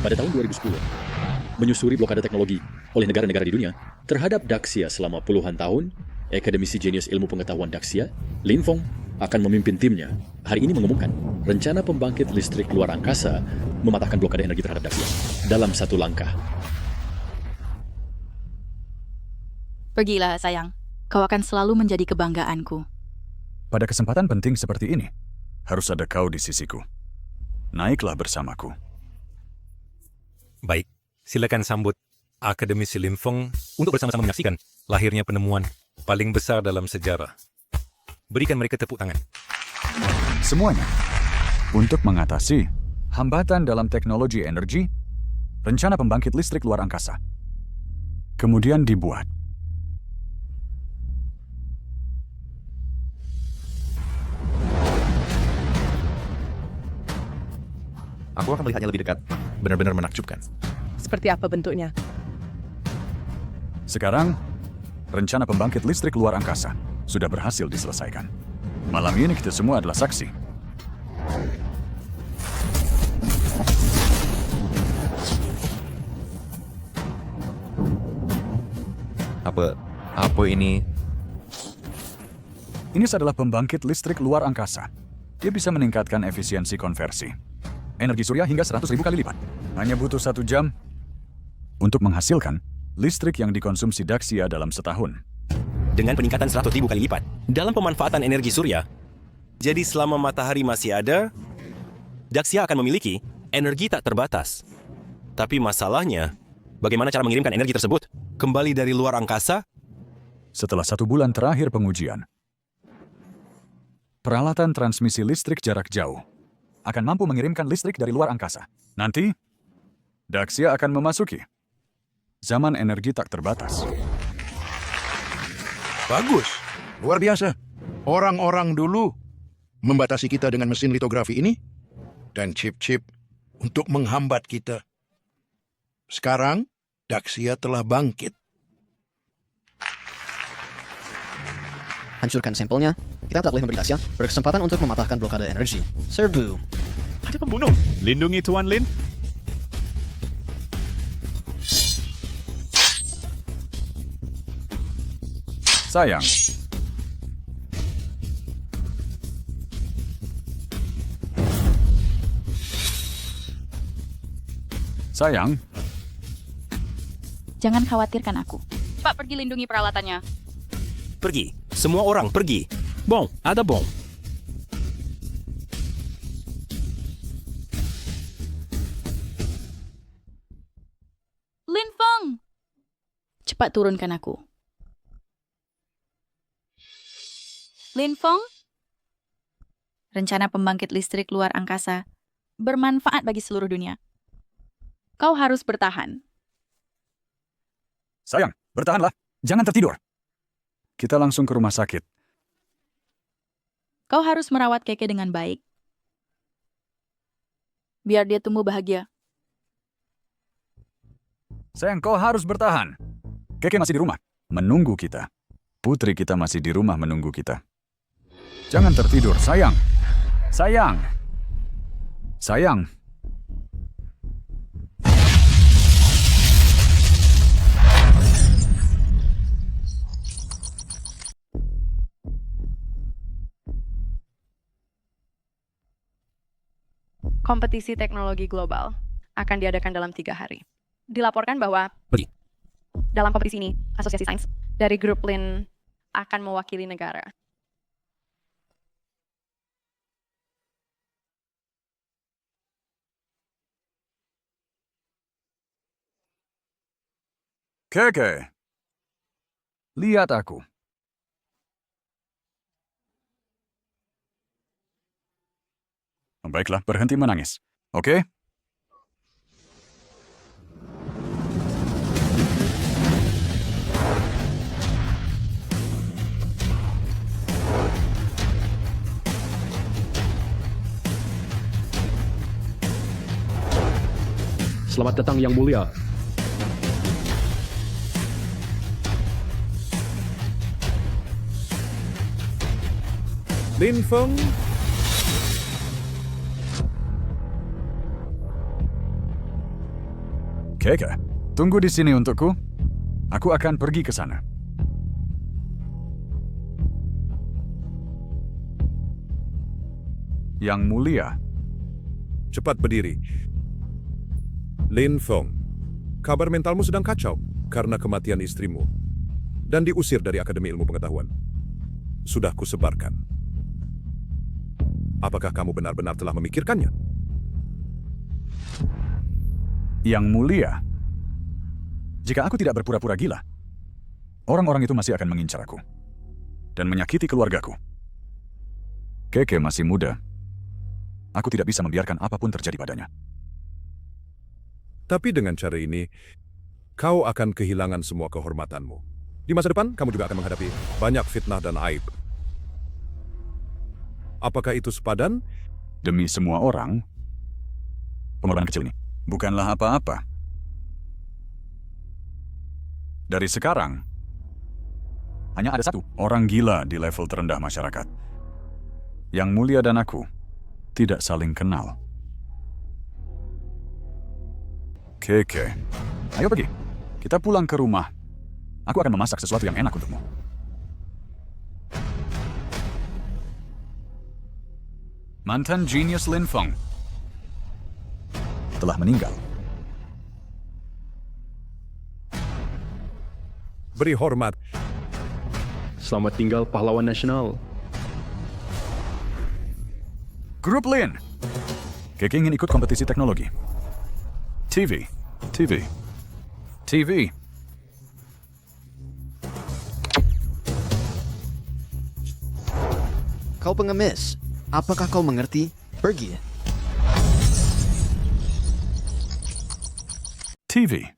pada tahun 2010, menyusuri blokade teknologi oleh negara-negara di dunia terhadap Daxia selama puluhan tahun, akademisi jenius ilmu pengetahuan Daxia, Lin Feng, akan memimpin timnya. Hari ini mengumumkan rencana pembangkit listrik luar angkasa mematahkan blokade energi terhadap Daxia dalam satu langkah. Pergilah, sayang. Kau akan selalu menjadi kebanggaanku. Pada kesempatan penting seperti ini, harus ada kau di sisiku. Naiklah bersamaku. Baik, silakan sambut Akademisi Lin Feng untuk bersama-sama menyaksikan lahirnya penemuan paling besar dalam sejarah. Berikan mereka tepuk tangan. Semuanya untuk mengatasi hambatan dalam teknologi energi, rencana pembangkit listrik luar angkasa. Kemudian dibuat. Aku akan melihatnya lebih dekat. Benar-benar menakjubkan. Seperti apa bentuknya? Sekarang, rencana pembangkit listrik luar angkasa sudah berhasil diselesaikan. Malam ini kita semua adalah saksi. Apa ini? Ini adalah pembangkit listrik luar angkasa. Dia bisa meningkatkan efisiensi konversi energi surya hingga 100.000 kali lipat. Hanya butuh 1 jam untuk menghasilkan listrik yang dikonsumsi Daxia dalam setahun. Dengan peningkatan 100.000 kali lipat dalam pemanfaatan energi surya. Jadi selama matahari masih ada, Daxia akan memiliki energi tak terbatas. Tapi masalahnya, bagaimana cara mengirimkan energi tersebut kembali dari luar angkasa? Setelah 1 bulan terakhir pengujian, peralatan transmisi listrik jarak jauh akan mampu mengirimkan listrik dari luar angkasa. Nanti, Daxia akan memasuki zaman energi tak terbatas. Bagus, luar biasa. Orang-orang dulu membatasi kita dengan mesin litografi ini dan chip-chip untuk menghambat kita. Sekarang, Daxia telah bangkit. Hancurkan sampelnya. Kita tak boleh memberi Daxia berkesempatan untuk mematahkan blokade energi. Serbu. Ada pembunuh. Lindungi Tuan Lin. Sayang. Sayang. Jangan khawatirkan aku. Cepat pergi lindungi peralatannya. Pergi. Semua orang pergi. Bom, ada bom. Lin Feng! Cepat turunkan aku. Lin Feng? Rencana pembangkit listrik luar angkasa bermanfaat bagi seluruh dunia. Kau harus bertahan. Sayang, bertahanlah. Jangan tertidur. Kita langsung ke rumah sakit. Kau harus merawat Keke dengan baik. Biar dia tumbuh bahagia. Sayang, kau harus bertahan. Keke masih di rumah, menunggu kita. Putri kita masih di rumah menunggu kita. Jangan tertidur, sayang. Sayang. Sayang. Kompetisi teknologi global akan diadakan dalam 3 hari. Dilaporkan bahwa Pergi. dalam kompetisi ini, Asosiasi Sains dari grup Lin akan mewakili negara. Keke. Lihat aku. Baiklah, berhenti menangis. Oke? Selamat datang Yang Mulia. Lin Feng. Keke, tunggu di sini untukku. Aku akan pergi ke sana. Yang Mulia, Cepat berdiri. Lin Feng, kabar mentalmu sedang kacau karena kematian istrimu dan diusir dari Akademi Ilmu Pengetahuan. Sudah kusebarkan. Apakah kamu benar-benar telah memikirkannya? Yang Mulia, jika aku tidak berpura-pura gila, orang-orang itu masih akan mengincar aku dan menyakiti keluargaku. Keke masih muda. Aku tidak bisa membiarkan apapun terjadi padanya. Tapi dengan cara ini, kau akan kehilangan semua kehormatanmu. Di masa depan, kamu juga akan menghadapi banyak fitnah dan aib. Apakah itu sepadan? Demi semua orang, pengorbanan kecil ini bukanlah apa-apa. Dari sekarang, hanya ada satu orang gila di level terendah masyarakat. Yang Mulia dan aku tidak saling kenal. Keke, ayo pergi. Kita pulang ke rumah. Aku akan memasak sesuatu yang enak untukmu. Mantan jenius Lin Feng telah meninggal. Beri hormat. Selamat tinggal pahlawan nasional. Grup Lin. Keke ingin ikut kompetisi teknologi. TV. Kau pengemis. Apakah kau mengerti? Pergi. TV.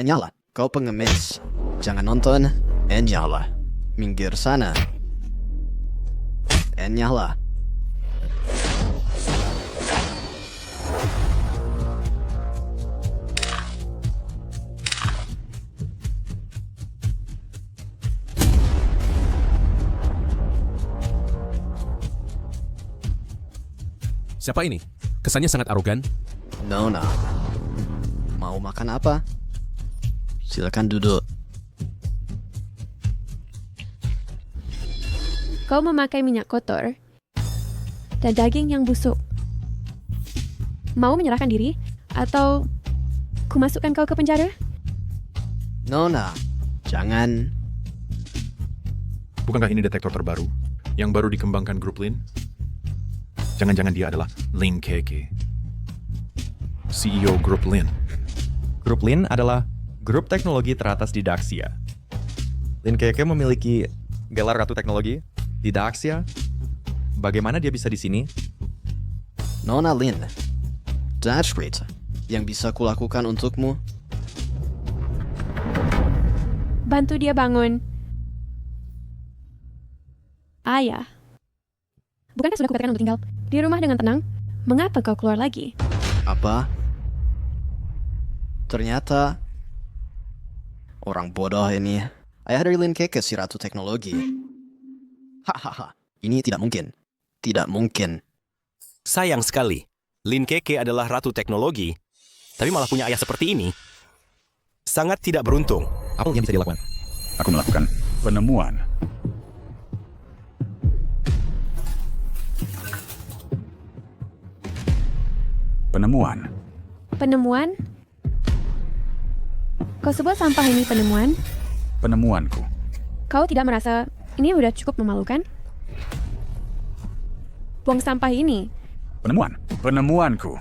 Nyala. Kau pengemis. Jangan nonton. Nyala. Minggir sana. Nyala. Siapa ini? Kesannya sangat arogan. Nona. Mau makan apa? Silakan duduk. Kau memakai minyak kotor dan daging yang busuk. Mau menyerahkan diri atau kumasukkan kau ke penjara? Nona, jangan. Bukankah ini detektor terbaru yang baru dikembangkan grup Lin? Jangan-jangan dia adalah Lin Keke, CEO grup Lin. Grup Lin adalah grup teknologi teratas di Daxia. Lin Keke memiliki gelar Ratu Teknologi di Daxia. Bagaimana dia bisa di sini? Nona Lin, that's great. Yang bisa kulakukan untukmu? Bantu dia bangun. Ayah. Bukankah sudah kukatakan untuk tinggal di rumah dengan tenang? Mengapa kau keluar lagi? Apa? Ternyata orang bodoh ini. Ayah dari Lin Keke si Ratu Teknologi. Hahaha, ini tidak mungkin. Tidak mungkin. Sayang sekali, Lin Keke adalah Ratu Teknologi, tapi malah punya ayah seperti ini. Sangat tidak beruntung. Apa yang bisa dilakukan? Aku melakukan penemuan. Penemuan? Kau sebut sampah ini penemuan? Penemuanku. Kau tidak merasa ini udah cukup memalukan? Buang sampah ini. Penemuanku.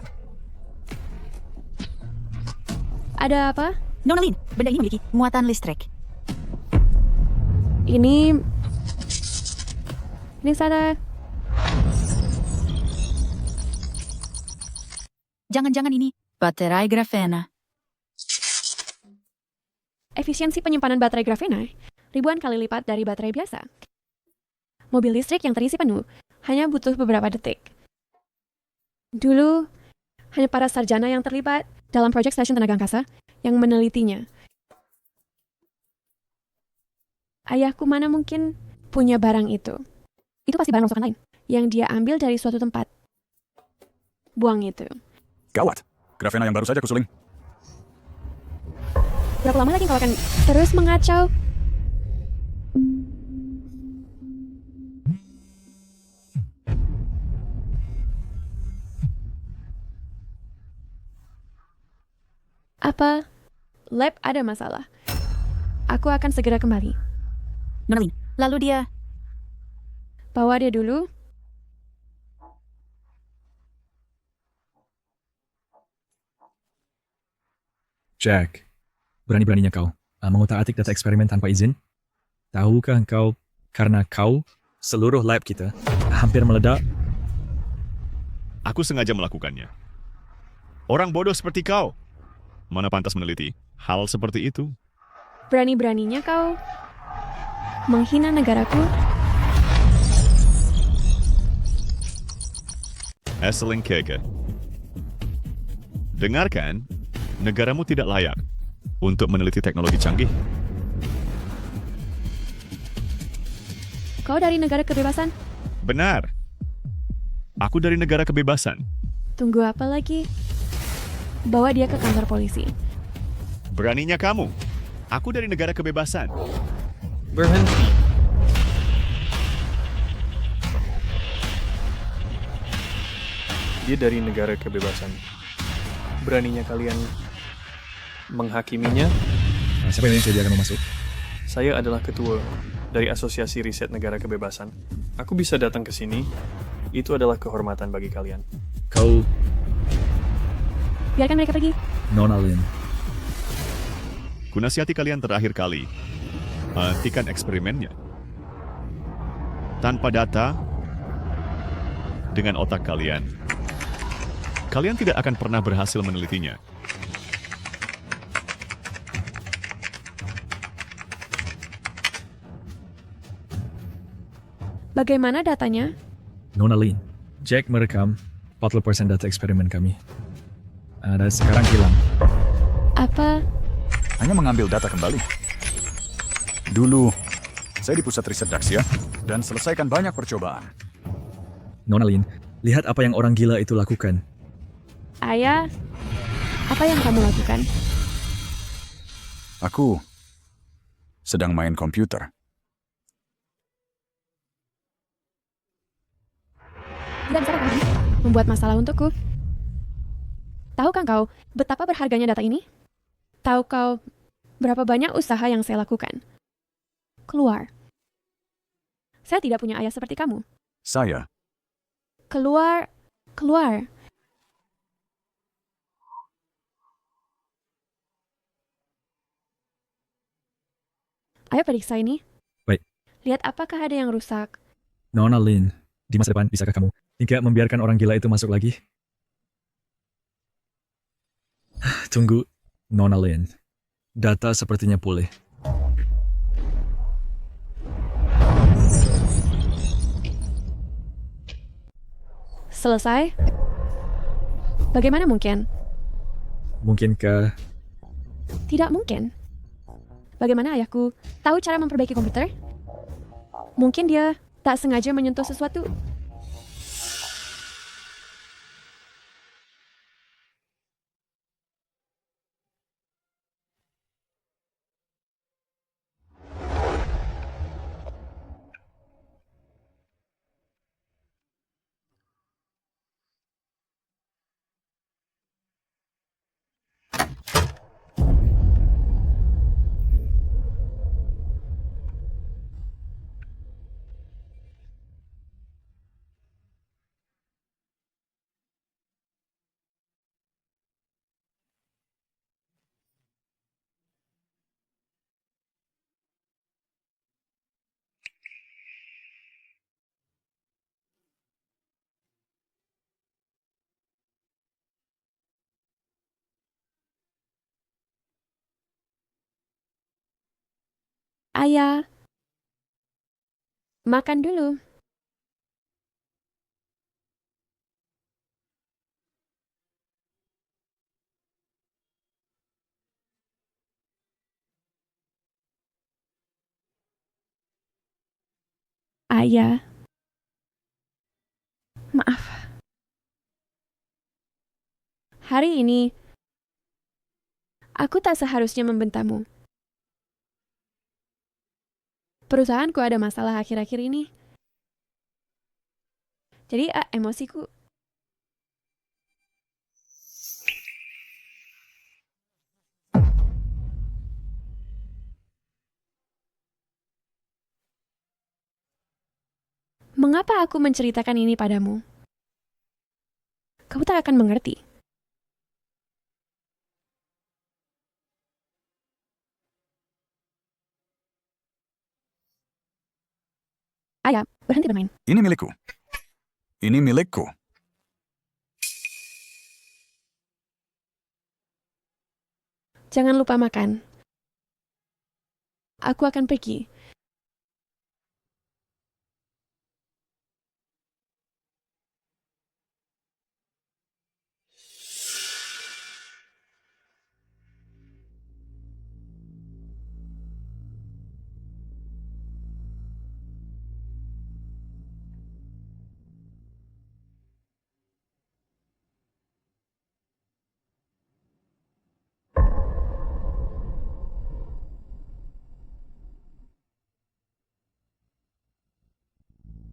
Ada apa? Nona Lin, benda ini memiliki muatan listrik. Ini sana. Jangan-jangan ini baterai grafena. Efisiensi penyimpanan baterai grafena ribuan kali lipat dari baterai biasa. Mobil listrik yang terisi penuh hanya butuh beberapa detik. Dulu, hanya para sarjana yang terlibat dalam proyek stasiun tenaga angkasa yang menelitinya. Ayahku mana mungkin punya barang itu. Itu pasti barang rongsokan lain yang dia ambil dari suatu tempat. Buang itu. Gawat. Grafena yang baru saja kusuling. Berapa lama lagi kau akan terus mengacau? Apa lab ada masalah? Aku akan segera kembali. Nonalin, lalu dia... Bawa dia dulu. Jack, berani-beraninya kau mengutak-atik data eksperimen tanpa izin? Tahukah kau, karena kau, seluruh lab kita hampir meledak? Aku sengaja melakukannya. Orang bodoh seperti kau, mana pantas meneliti hal seperti itu? Berani-beraninya kau menghina negaraku? Esselin Keke. Dengarkan, negaramu tidak layak untuk meneliti teknologi canggih. Kau dari negara kebebasan? Benar. Aku dari negara kebebasan. Tunggu apa lagi? Bawa dia ke kantor polisi. Beraninya kamu. Aku dari negara kebebasan. Berhenti. Dia dari negara kebebasan. Beraninya kalian menghakiminya? Siapa yang sediakan masuk? Saya adalah ketua dari Asosiasi Riset Negara Kebebasan. Aku bisa datang ke sini. Itu adalah kehormatan bagi kalian. Kau, Biarkan mereka pergi. Nonalin. Kunasihati kalian terakhir kali. Hentikan eksperimennya. Tanpa data, dengan otak kalian, kalian tidak akan pernah berhasil menelitinya. Bagaimana datanya? Nonalin, Jack merekam 40% data eksperimen kami. Dan sekarang hilang. Apa? Hanya mengambil data kembali. Dulu, saya di pusat riset Daxia dan selesaikan banyak percobaan. Nonalin, lihat apa yang orang gila itu lakukan. Ayah, apa yang kamu lakukan? Aku sedang main komputer. Tidak bisa kamu membuat masalah untukku. Tahu kan kau betapa berharganya data ini? Tahu kau berapa banyak usaha yang saya lakukan? Keluar. Saya tidak punya ayah seperti kamu. Saya Keluar. Keluar. Ayo periksa ini. Baik. Lihat apakah ada yang rusak. Nonalin, di masa depan bisakah kamu tidak membiarkan orang gila itu masuk lagi? Tunggu, Nonalin. Data sepertinya pulih. Selesai? Bagaimana mungkin? Mungkinkah Tidak mungkin. Bagaimana ayahku tahu cara memperbaiki komputer? Mungkin dia tak sengaja menyentuh sesuatu. Ayah, makan dulu. Ayah, maaf. Hari ini, Aku tak seharusnya membentakmu. Perusahaanku ada masalah akhir-akhir ini. Jadi emosiku. Mengapa aku menceritakan ini padamu? Kamu tak akan mengerti. Ayah, berhenti bermain. Ini milikku. Ini milikku. Jangan lupa makan. Aku akan pergi.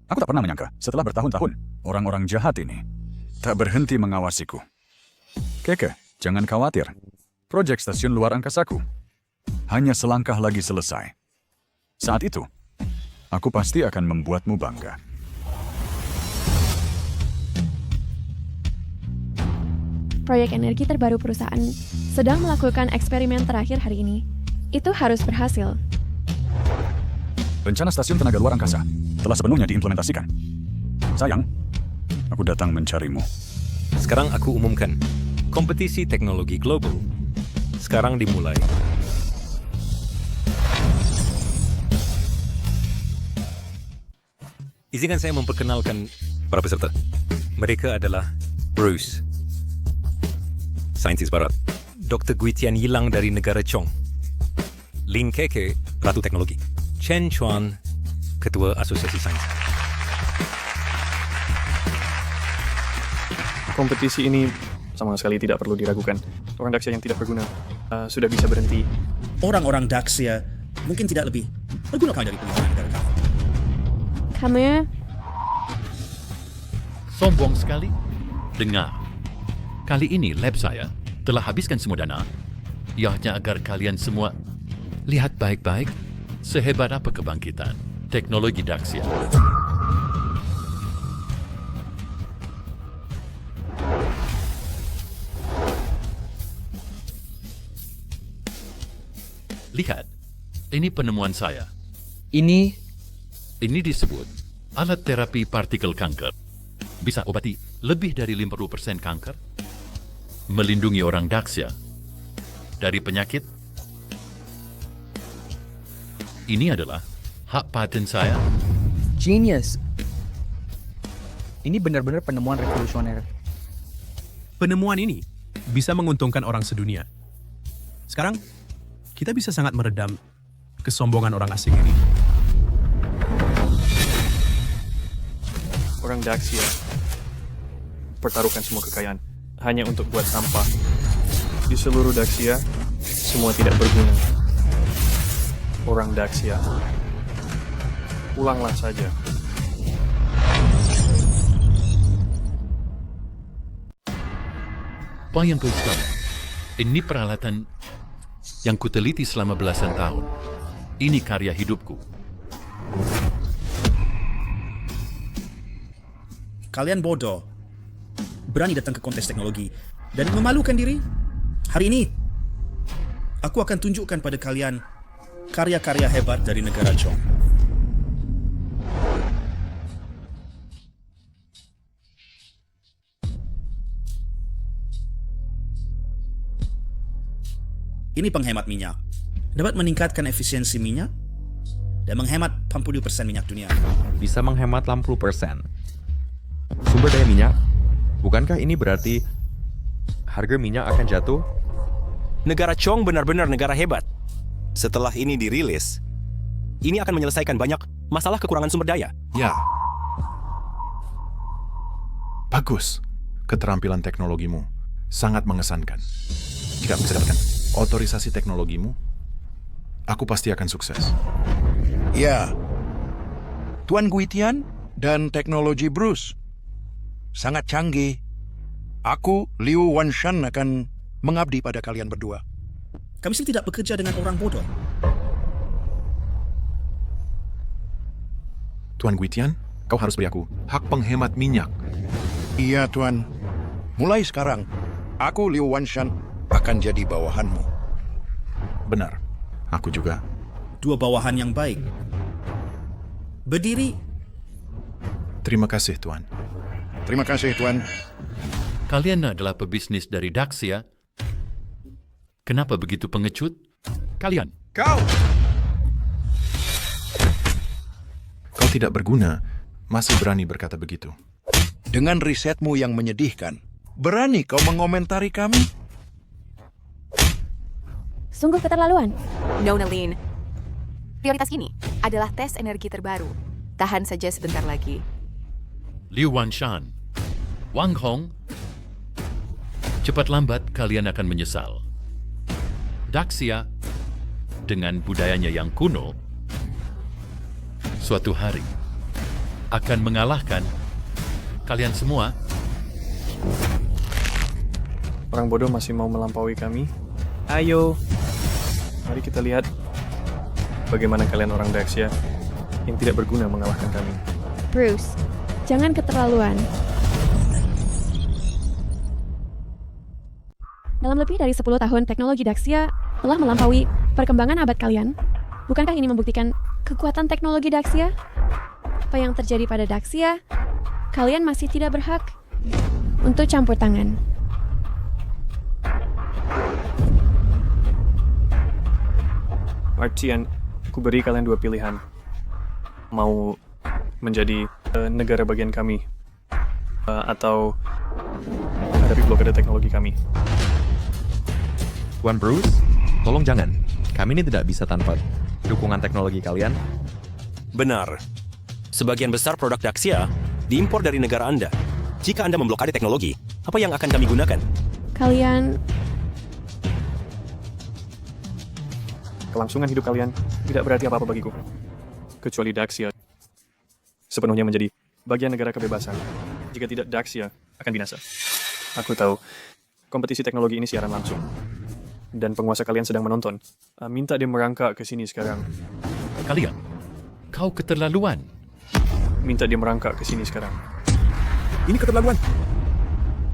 Aku tak pernah menyangka, setelah bertahun-tahun, orang-orang jahat ini tak berhenti mengawasiku. Keke, jangan khawatir. Proyek stasiun luar angkasaku hanya selangkah lagi selesai. Saat itu, aku pasti akan membuatmu bangga. Proyek energi terbaru perusahaan sedang melakukan eksperimen terakhir hari ini. Itu harus berhasil. Rencana stasiun tenaga luar angkasa telah sepenuhnya diimplementasikan. Sayang, aku datang mencarimu. Sekarang aku umumkan, kompetisi teknologi global sekarang dimulai. Izinkan saya memperkenalkan para peserta. Mereka adalah Bruce, saintis barat, Dr. Guitian Yilang dari negara Chong, Lin Keke, Ratu Teknologi, Chen Chuan, Ketua Asosiasi Sains. Kompetisi ini sama sekali tidak perlu diragukan. Orang Daxia yang tidak berguna sudah bisa berhenti. Orang-orang Daxia mungkin tidak lebih berguna dari pemerintahan negara kamu. Kamu Sombong sekali. Dengar, kali ini lab saya telah habiskan semua dana, ianya agar kalian semua lihat baik-baik sehebat apa kebangkitan teknologi Daxia. Lihat, ini penemuan saya. Ini disebut alat terapi partikel kanker. Bisa obati lebih dari 50% kanker, melindungi orang Daxia dari penyakit. Ini adalah hak paten saya. Genius. Ini benar-benar penemuan revolusioner. Penemuan ini bisa menguntungkan orang sedunia. Sekarang, kita bisa sangat meredam kesombongan orang asing ini. Orang Daxia pertaruhkan semua kekayaan hanya untuk buat sampah. Di seluruh Daxia, semua tidak berguna. Orang Daxia, pulanglah saja. Bayangkan sekali, ini peralatan yang kuteliti selama belasan tahun. Ini karya hidupku. Kalian bodoh. Berani datang ke kontes teknologi dan memalukan diri. Hari ini, aku akan tunjukkan pada kalian karya-karya hebat dari negara Chong. Ini penghemat minyak. Dapat meningkatkan efisiensi minyak dan menghemat 40% minyak dunia. Bisa menghemat 80%. Sumber daya minyak, bukankah ini berarti harga minyak akan jatuh? Negara Chong benar-benar negara hebat. Setelah ini dirilis, ini akan menyelesaikan banyak masalah kekurangan sumber daya. Ya. Bagus. Keterampilan teknologimu sangat mengesankan. Jika bisa dapatkan otorisasi teknologimu, aku pasti akan sukses. Ya, Tuan Guitian dan teknologi Bruce sangat canggih. Aku, Liu Wanshan, akan mengabdi pada kalian berdua. Kami sendiri tidak bekerja dengan orang bodoh. Tuan Guitian, kau harus beri aku hak penghemat minyak. Iya, Tuan. Mulai sekarang, aku, Liu Wanshan, akan jadi bawahanmu. Benar, aku juga. Dua bawahan yang baik. Berdiri. Terima kasih, Tuan. Terima kasih, Tuan. Kalian adalah pebisnis dari Daxia. Kenapa begitu pengecut? Kalian. Kau tidak berguna, masih berani berkata begitu. Dengan risetmu yang menyedihkan, berani kau mengomentari kami? Sungguh keterlaluan. Nonalyn, prioritas ini adalah tes energi terbaru. Tahan saja sebentar lagi. Liu Wanshan, Wang Hong, cepat lambat kalian akan menyesal. Daxia, dengan budayanya yang kuno, suatu hari akan mengalahkan kalian semua. Orang bodoh masih mau melampaui kami. Ayo, mari kita lihat bagaimana kalian orang Daxia yang tidak berguna mengalahkan kami. Bruce, jangan keterlaluan. Dalam lebih dari 10 tahun, teknologi Daxia telah melampaui perkembangan abad kalian. Bukankah ini membuktikan kekuatan teknologi Daxia? Apa yang terjadi pada Daxia, kalian masih tidak berhak untuk campur tangan. Artian, aku beri kalian dua pilihan. Mau menjadi negara bagian kami, atau hadapi blokade teknologi kami. Tuan Bruce, tolong jangan. Kami ini tidak bisa tanpa dukungan teknologi kalian. Benar. Sebagian besar produk Daxia diimpor dari negara Anda. Jika Anda memblokade teknologi, apa yang akan kami gunakan? Kalian... Kelangsungan hidup kalian tidak berarti apa-apa bagiku. Kecuali Daxia sepenuhnya menjadi bagian negara kebebasan. Jika tidak, Daxia akan binasa. Aku tahu, kompetisi teknologi ini siaran langsung. Dan penguasa kalian sedang menonton. Minta dia merangkak ke sini sekarang. Kalian, kau keterlaluan. Minta dia merangkak ke sini sekarang. Ini keterlaluan.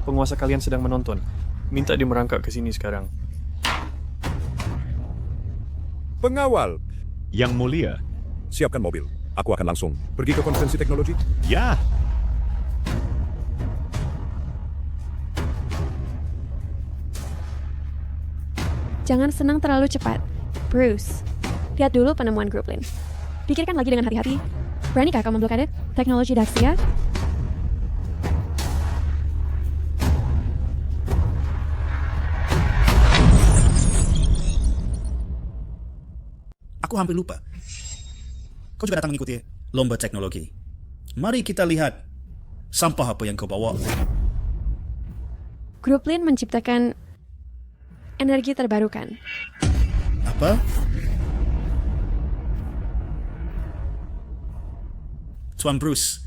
Penguasa kalian sedang menonton. Minta dia merangkak ke sini sekarang. Pengawal. Yang mulia. Siapkan mobil. Aku akan langsung pergi ke konferensi teknologi. Ya. Jangan senang terlalu cepat. Bruce, lihat dulu penemuan Gruplin. Pikirkan lagi dengan hati-hati. Beranikah kau memblokade teknologi Daxia? Aku hampir lupa. Kau juga datang mengikuti lomba teknologi. Mari kita lihat sampah apa yang kau bawa. Gruplin menciptakan energi terbarukan. Apa? Tuan Bruce,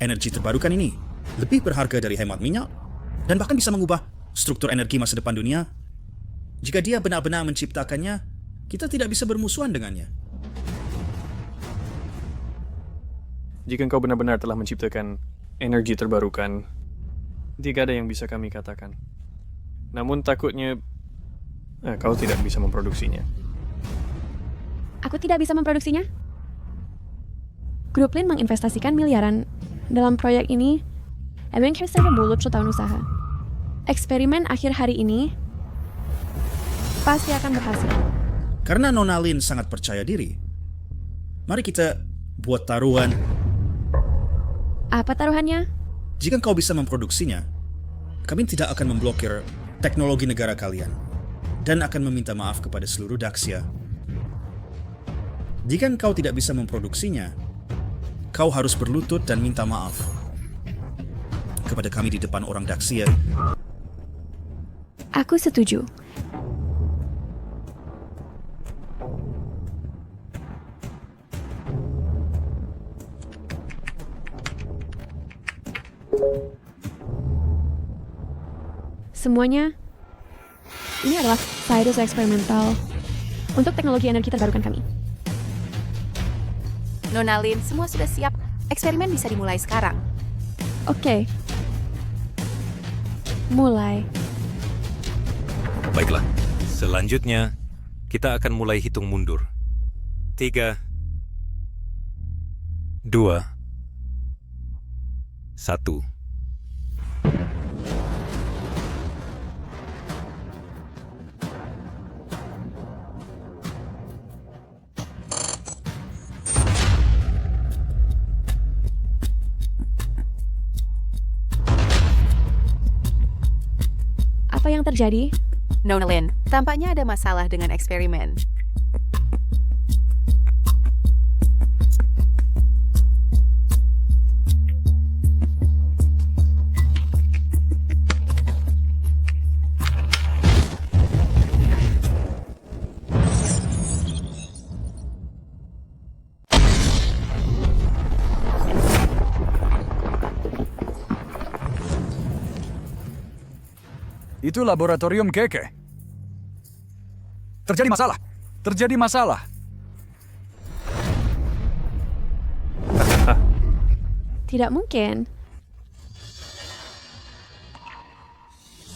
energi terbarukan ini lebih berharga dari hemat minyak dan bahkan bisa mengubah struktur energi masa depan dunia. Jika dia benar-benar menciptakannya, kita tidak bisa bermusuhan dengannya. Jika engkau benar-benar telah menciptakan energi terbarukan, tidak ada yang bisa kami katakan. Namun takutnya kau tidak bisa memproduksinya. Aku tidak bisa memproduksinya? Gruplin menginvestasikan miliaran dalam proyek ini. Adventure Server mulut setahun usaha. Eksperimen akhir hari ini pasti akan berhasil. Karena Nonalyn sangat percaya diri, mari kita buat taruhan. Apa taruhannya? Jika kau bisa memproduksinya, kami tidak akan memblokir teknologi negara kalian dan akan meminta maaf kepada seluruh Daxia. Jika kau tidak bisa memproduksinya, kau harus berlutut dan minta maaf kepada kami di depan orang Daxia. Aku setuju. Semuanya, ini adalah Cyrus eksperimental untuk teknologi energi terbarukan kami. Nona Lin, semua sudah siap. Eksperimen bisa dimulai sekarang. Oke. Mulai. Baiklah. Selanjutnya, kita akan mulai hitung mundur. 3, 2, 1. Apa yang terjadi? Nona Lin, tampaknya ada masalah dengan eksperimen. Itu laboratorium Keke. Terjadi masalah. Terjadi masalah. Tidak mungkin.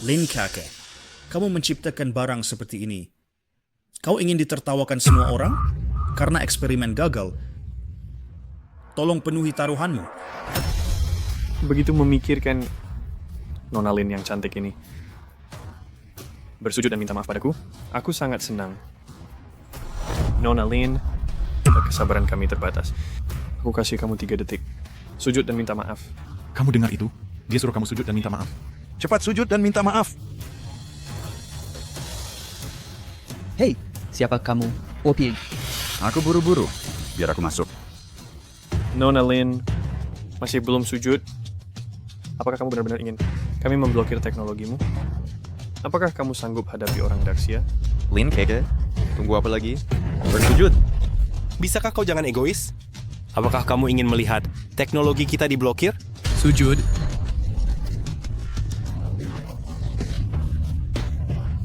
Lin Keke, kamu menciptakan barang seperti ini. Kau ingin ditertawakan semua orang karena eksperimen gagal. Tolong penuhi taruhanmu. Begitu memikirkan Nona Lin yang cantik ini bersujud dan minta maaf padaku, aku sangat senang. Nona Lin, kesabaran kami terbatas. Aku kasih kamu 3 detik. Sujud dan minta maaf. Kamu dengar itu? Dia suruh kamu sujud dan minta maaf. Cepat sujud dan minta maaf. Hei, siapa kamu? Opi. Aku buru-buru. Biar aku masuk. Nona Lin, masih belum sujud? Apakah kamu benar-benar ingin kami memblokir teknologimu? Apakah kamu sanggup hadapi orang Daxia? Lin Keke, tunggu apa lagi? Bersujud. Bisakah kau jangan egois? Apakah kamu ingin melihat teknologi kita diblokir? Sujud.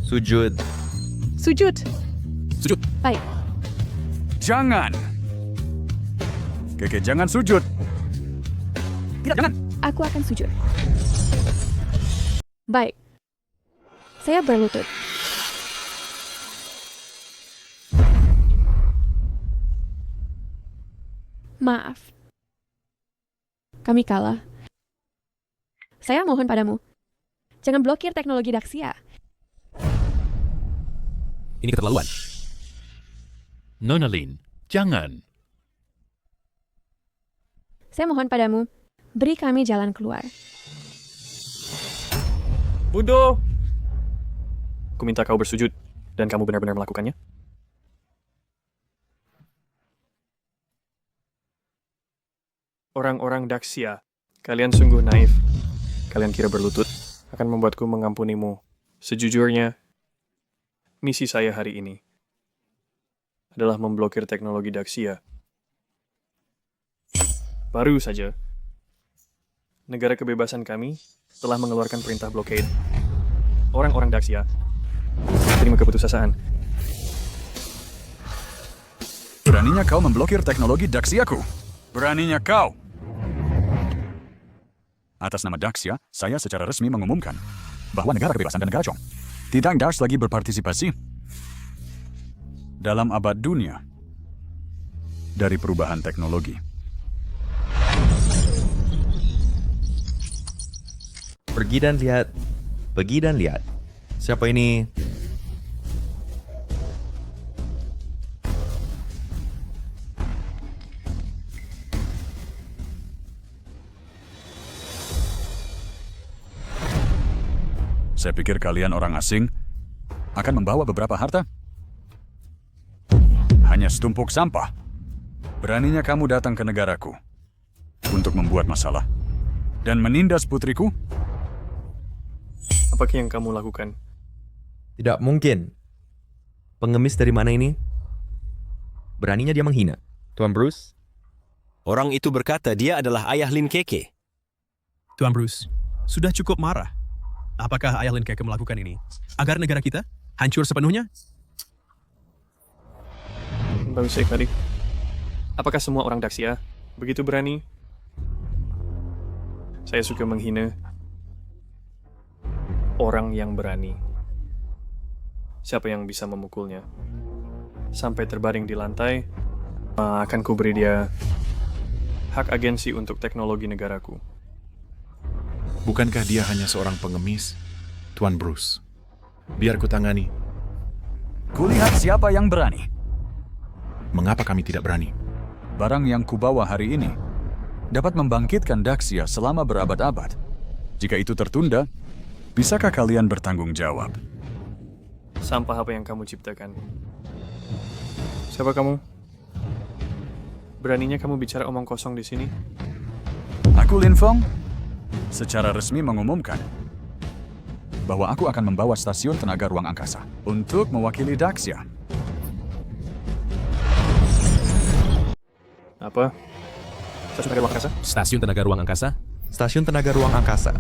Sujud. Sujud. Sujud. Baik. Jangan. Keke, jangan sujud. Tidak, jangan. Aku akan sujud. Baik. Saya berlutut. Maaf. Kami kalah. Saya mohon padamu. Jangan blokir teknologi Daxia. Ini keterlaluan. Nona Lin, jangan. Saya mohon padamu. Beri kami jalan keluar. Budo! Aku minta kau bersujud, dan kamu benar-benar melakukannya. Orang-orang Daxia, kalian sungguh naif. Kalian kira berlutut akan membuatku mengampunimu. Sejujurnya, misi saya hari ini adalah memblokir teknologi Daxia. Baru saja, negara kebebasan kami telah mengeluarkan perintah blockade. Orang-orang Daxia terima keputusasaan. Beraninya kau memblokir teknologi Daxiaku? Beraninya kau? Atas nama Daxia, saya secara resmi mengumumkan bahwa negara kebebasan dan negara Chong tidak harus lagi berpartisipasi dalam abad dunia dari perubahan teknologi. Pergi dan lihat. Pergi dan lihat. Siapa ini? Saya pikir kalian orang asing akan membawa beberapa harta. Hanya setumpuk sampah. Beraninya kamu datang ke negaraku untuk membuat masalah dan menindas putriku? Apakah yang kamu lakukan? Tidak mungkin. Pengemis dari mana ini? Beraninya dia menghina. Tuan Bruce? Orang itu berkata dia adalah ayah Lin Keke. Tuan Bruce, sudah cukup marah. Apakah ayah Lin Keke melakukan ini agar negara kita hancur sepenuhnya? Bagus sekali. Apakah semua orang Daxia begitu berani? Saya suka menghina orang yang berani. Siapa yang bisa memukulnya sampai terbaring di lantai, akan kuberi dia hak agensi untuk teknologi negaraku. Bukankah dia hanya seorang pengemis, Tuan Bruce? Biar ku tangani. Kulihat siapa yang berani. Mengapa kami tidak berani? Barang yang kubawa hari ini dapat membangkitkan Daxia selama berabad-abad. Jika itu tertunda, bisakah kalian bertanggung jawab? Sampah apa yang kamu ciptakan? Siapa kamu? Beraninya kamu bicara omong kosong di sini? Aku Lin Feng, secara resmi mengumumkan bahwa aku akan membawa stasiun tenaga ruang angkasa untuk mewakili Daxia. Apa? Stasiun tenaga ruang angkasa? Stasiun tenaga ruang angkasa? Stasiun tenaga ruang angkasa.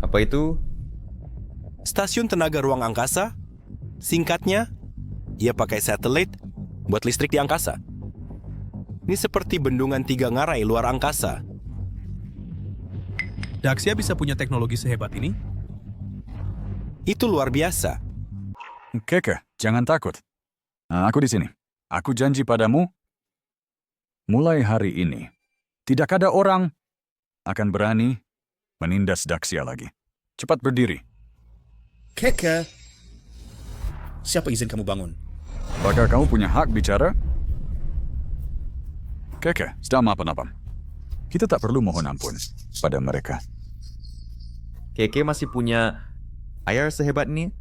Apa itu? Stasiun tenaga ruang angkasa? Singkatnya, ia pakai satelit buat listrik di angkasa. Ini seperti bendungan 3 ngarai luar angkasa. Daxia bisa punya teknologi sehebat ini? Itu luar biasa. Keke, jangan takut. Aku di sini. Aku janji padamu, mulai hari ini, tidak ada orang akan berani menindas Daxia lagi. Cepat berdiri. Keke, siapa izin kamu bangun? Apakah kamu punya hak bicara? Keke, sedang apa-apa. Kita tak perlu mohon ampun pada mereka. Keke masih punya ayar sehebat ini?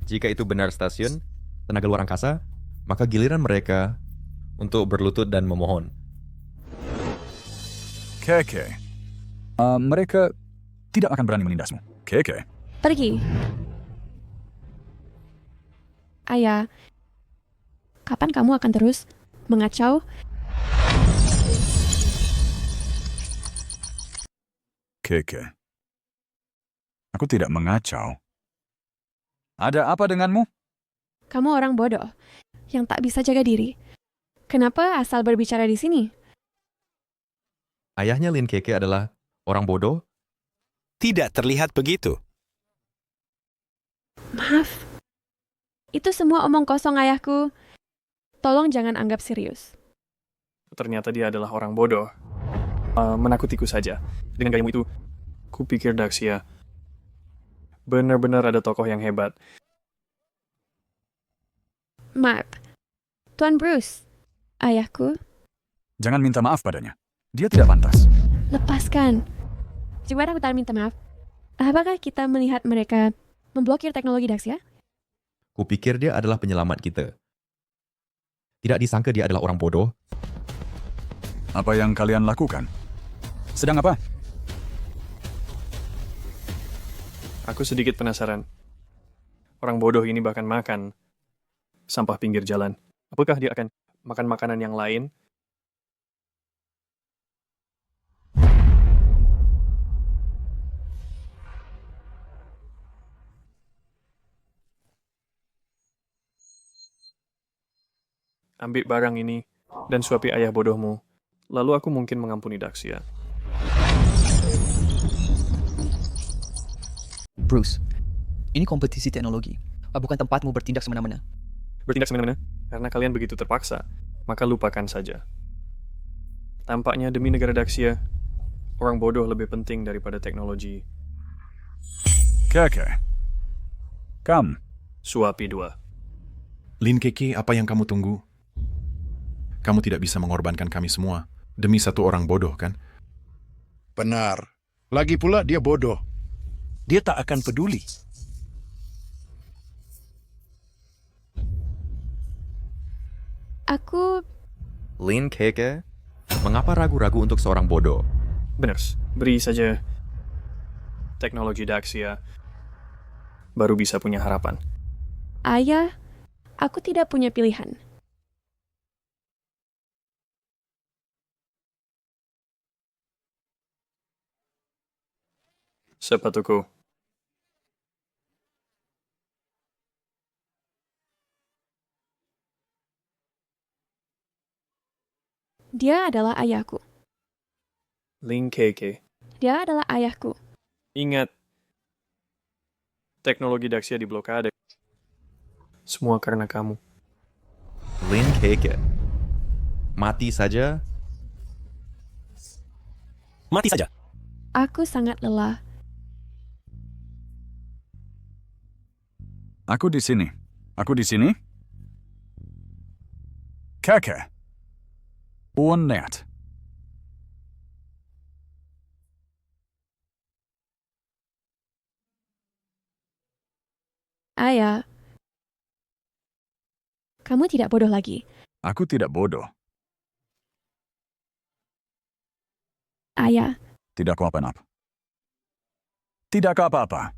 Jika itu benar stasiun tenaga luar angkasa, maka giliran mereka untuk berlutut dan memohon. Keke, mereka tidak akan berani menindasmu. Keke. Pergi. Ayah, kapan kamu akan terus mengacau? Keke, aku tidak mengacau. Ada apa denganmu? Kamu orang bodoh yang tak bisa jaga diri. Kenapa asal berbicara di sini? Ayahnya Lin Keke adalah orang bodoh? Tidak terlihat begitu. Maaf. Itu semua omong kosong ayahku. Tolong jangan anggap serius. Ternyata dia adalah orang bodoh. Menakutiku saja. Dengan gayamu itu, kupikir Daxia benar-benar ada tokoh yang hebat. Maaf. Tuan Bruce, ayahku. Jangan minta maaf padanya. Dia tidak pantas. Lepaskan. Coba aku tak minta maaf. Apakah kita melihat mereka memblokir teknologi Daxia? Kupikir dia adalah penyelamat kita. Tidak disangka dia adalah orang bodoh. Apa yang kalian lakukan? Sedang apa? Aku sedikit penasaran. Orang bodoh ini bahkan makan sampah pinggir jalan. Apakah dia akan makan makanan yang lain? Ambil barang ini dan suapi ayah bodohmu. Lalu aku mungkin mengampuni Daxia. Bruce, ini kompetisi teknologi, bukan tempatmu bertindak semena-mena. Bertindak semena-mena? Karena kalian begitu terpaksa, maka lupakan saja. Tampaknya demi negara Daxia, orang bodoh lebih penting daripada teknologi. Keke. Kam. Suapi 2. Lin Keke, apa yang kamu tunggu? Kamu tidak bisa mengorbankan kami semua demi satu orang bodoh, kan? Benar. Lagi pula dia bodoh. Dia tak akan peduli. Aku... Lin Keke, mengapa ragu-ragu untuk seorang bodoh? Benar, beri saja teknologi Daxia, baru bisa punya harapan. Ayah, aku tidak punya pilihan. Sepatuku. Dia adalah ayahku. Lin Keke. Dia adalah ayahku. Ingat, teknologi Daxia diblokade. Semua karena kamu. Lin Keke. Mati saja. Mati saja. Aku sangat lelah. Aku di sini. Aku di sini. Keke. Unet. Ayah, kamu tidak bodoh lagi. Aku tidak bodoh. Ayah, Tidak apa-apa. Tidak apa-apa.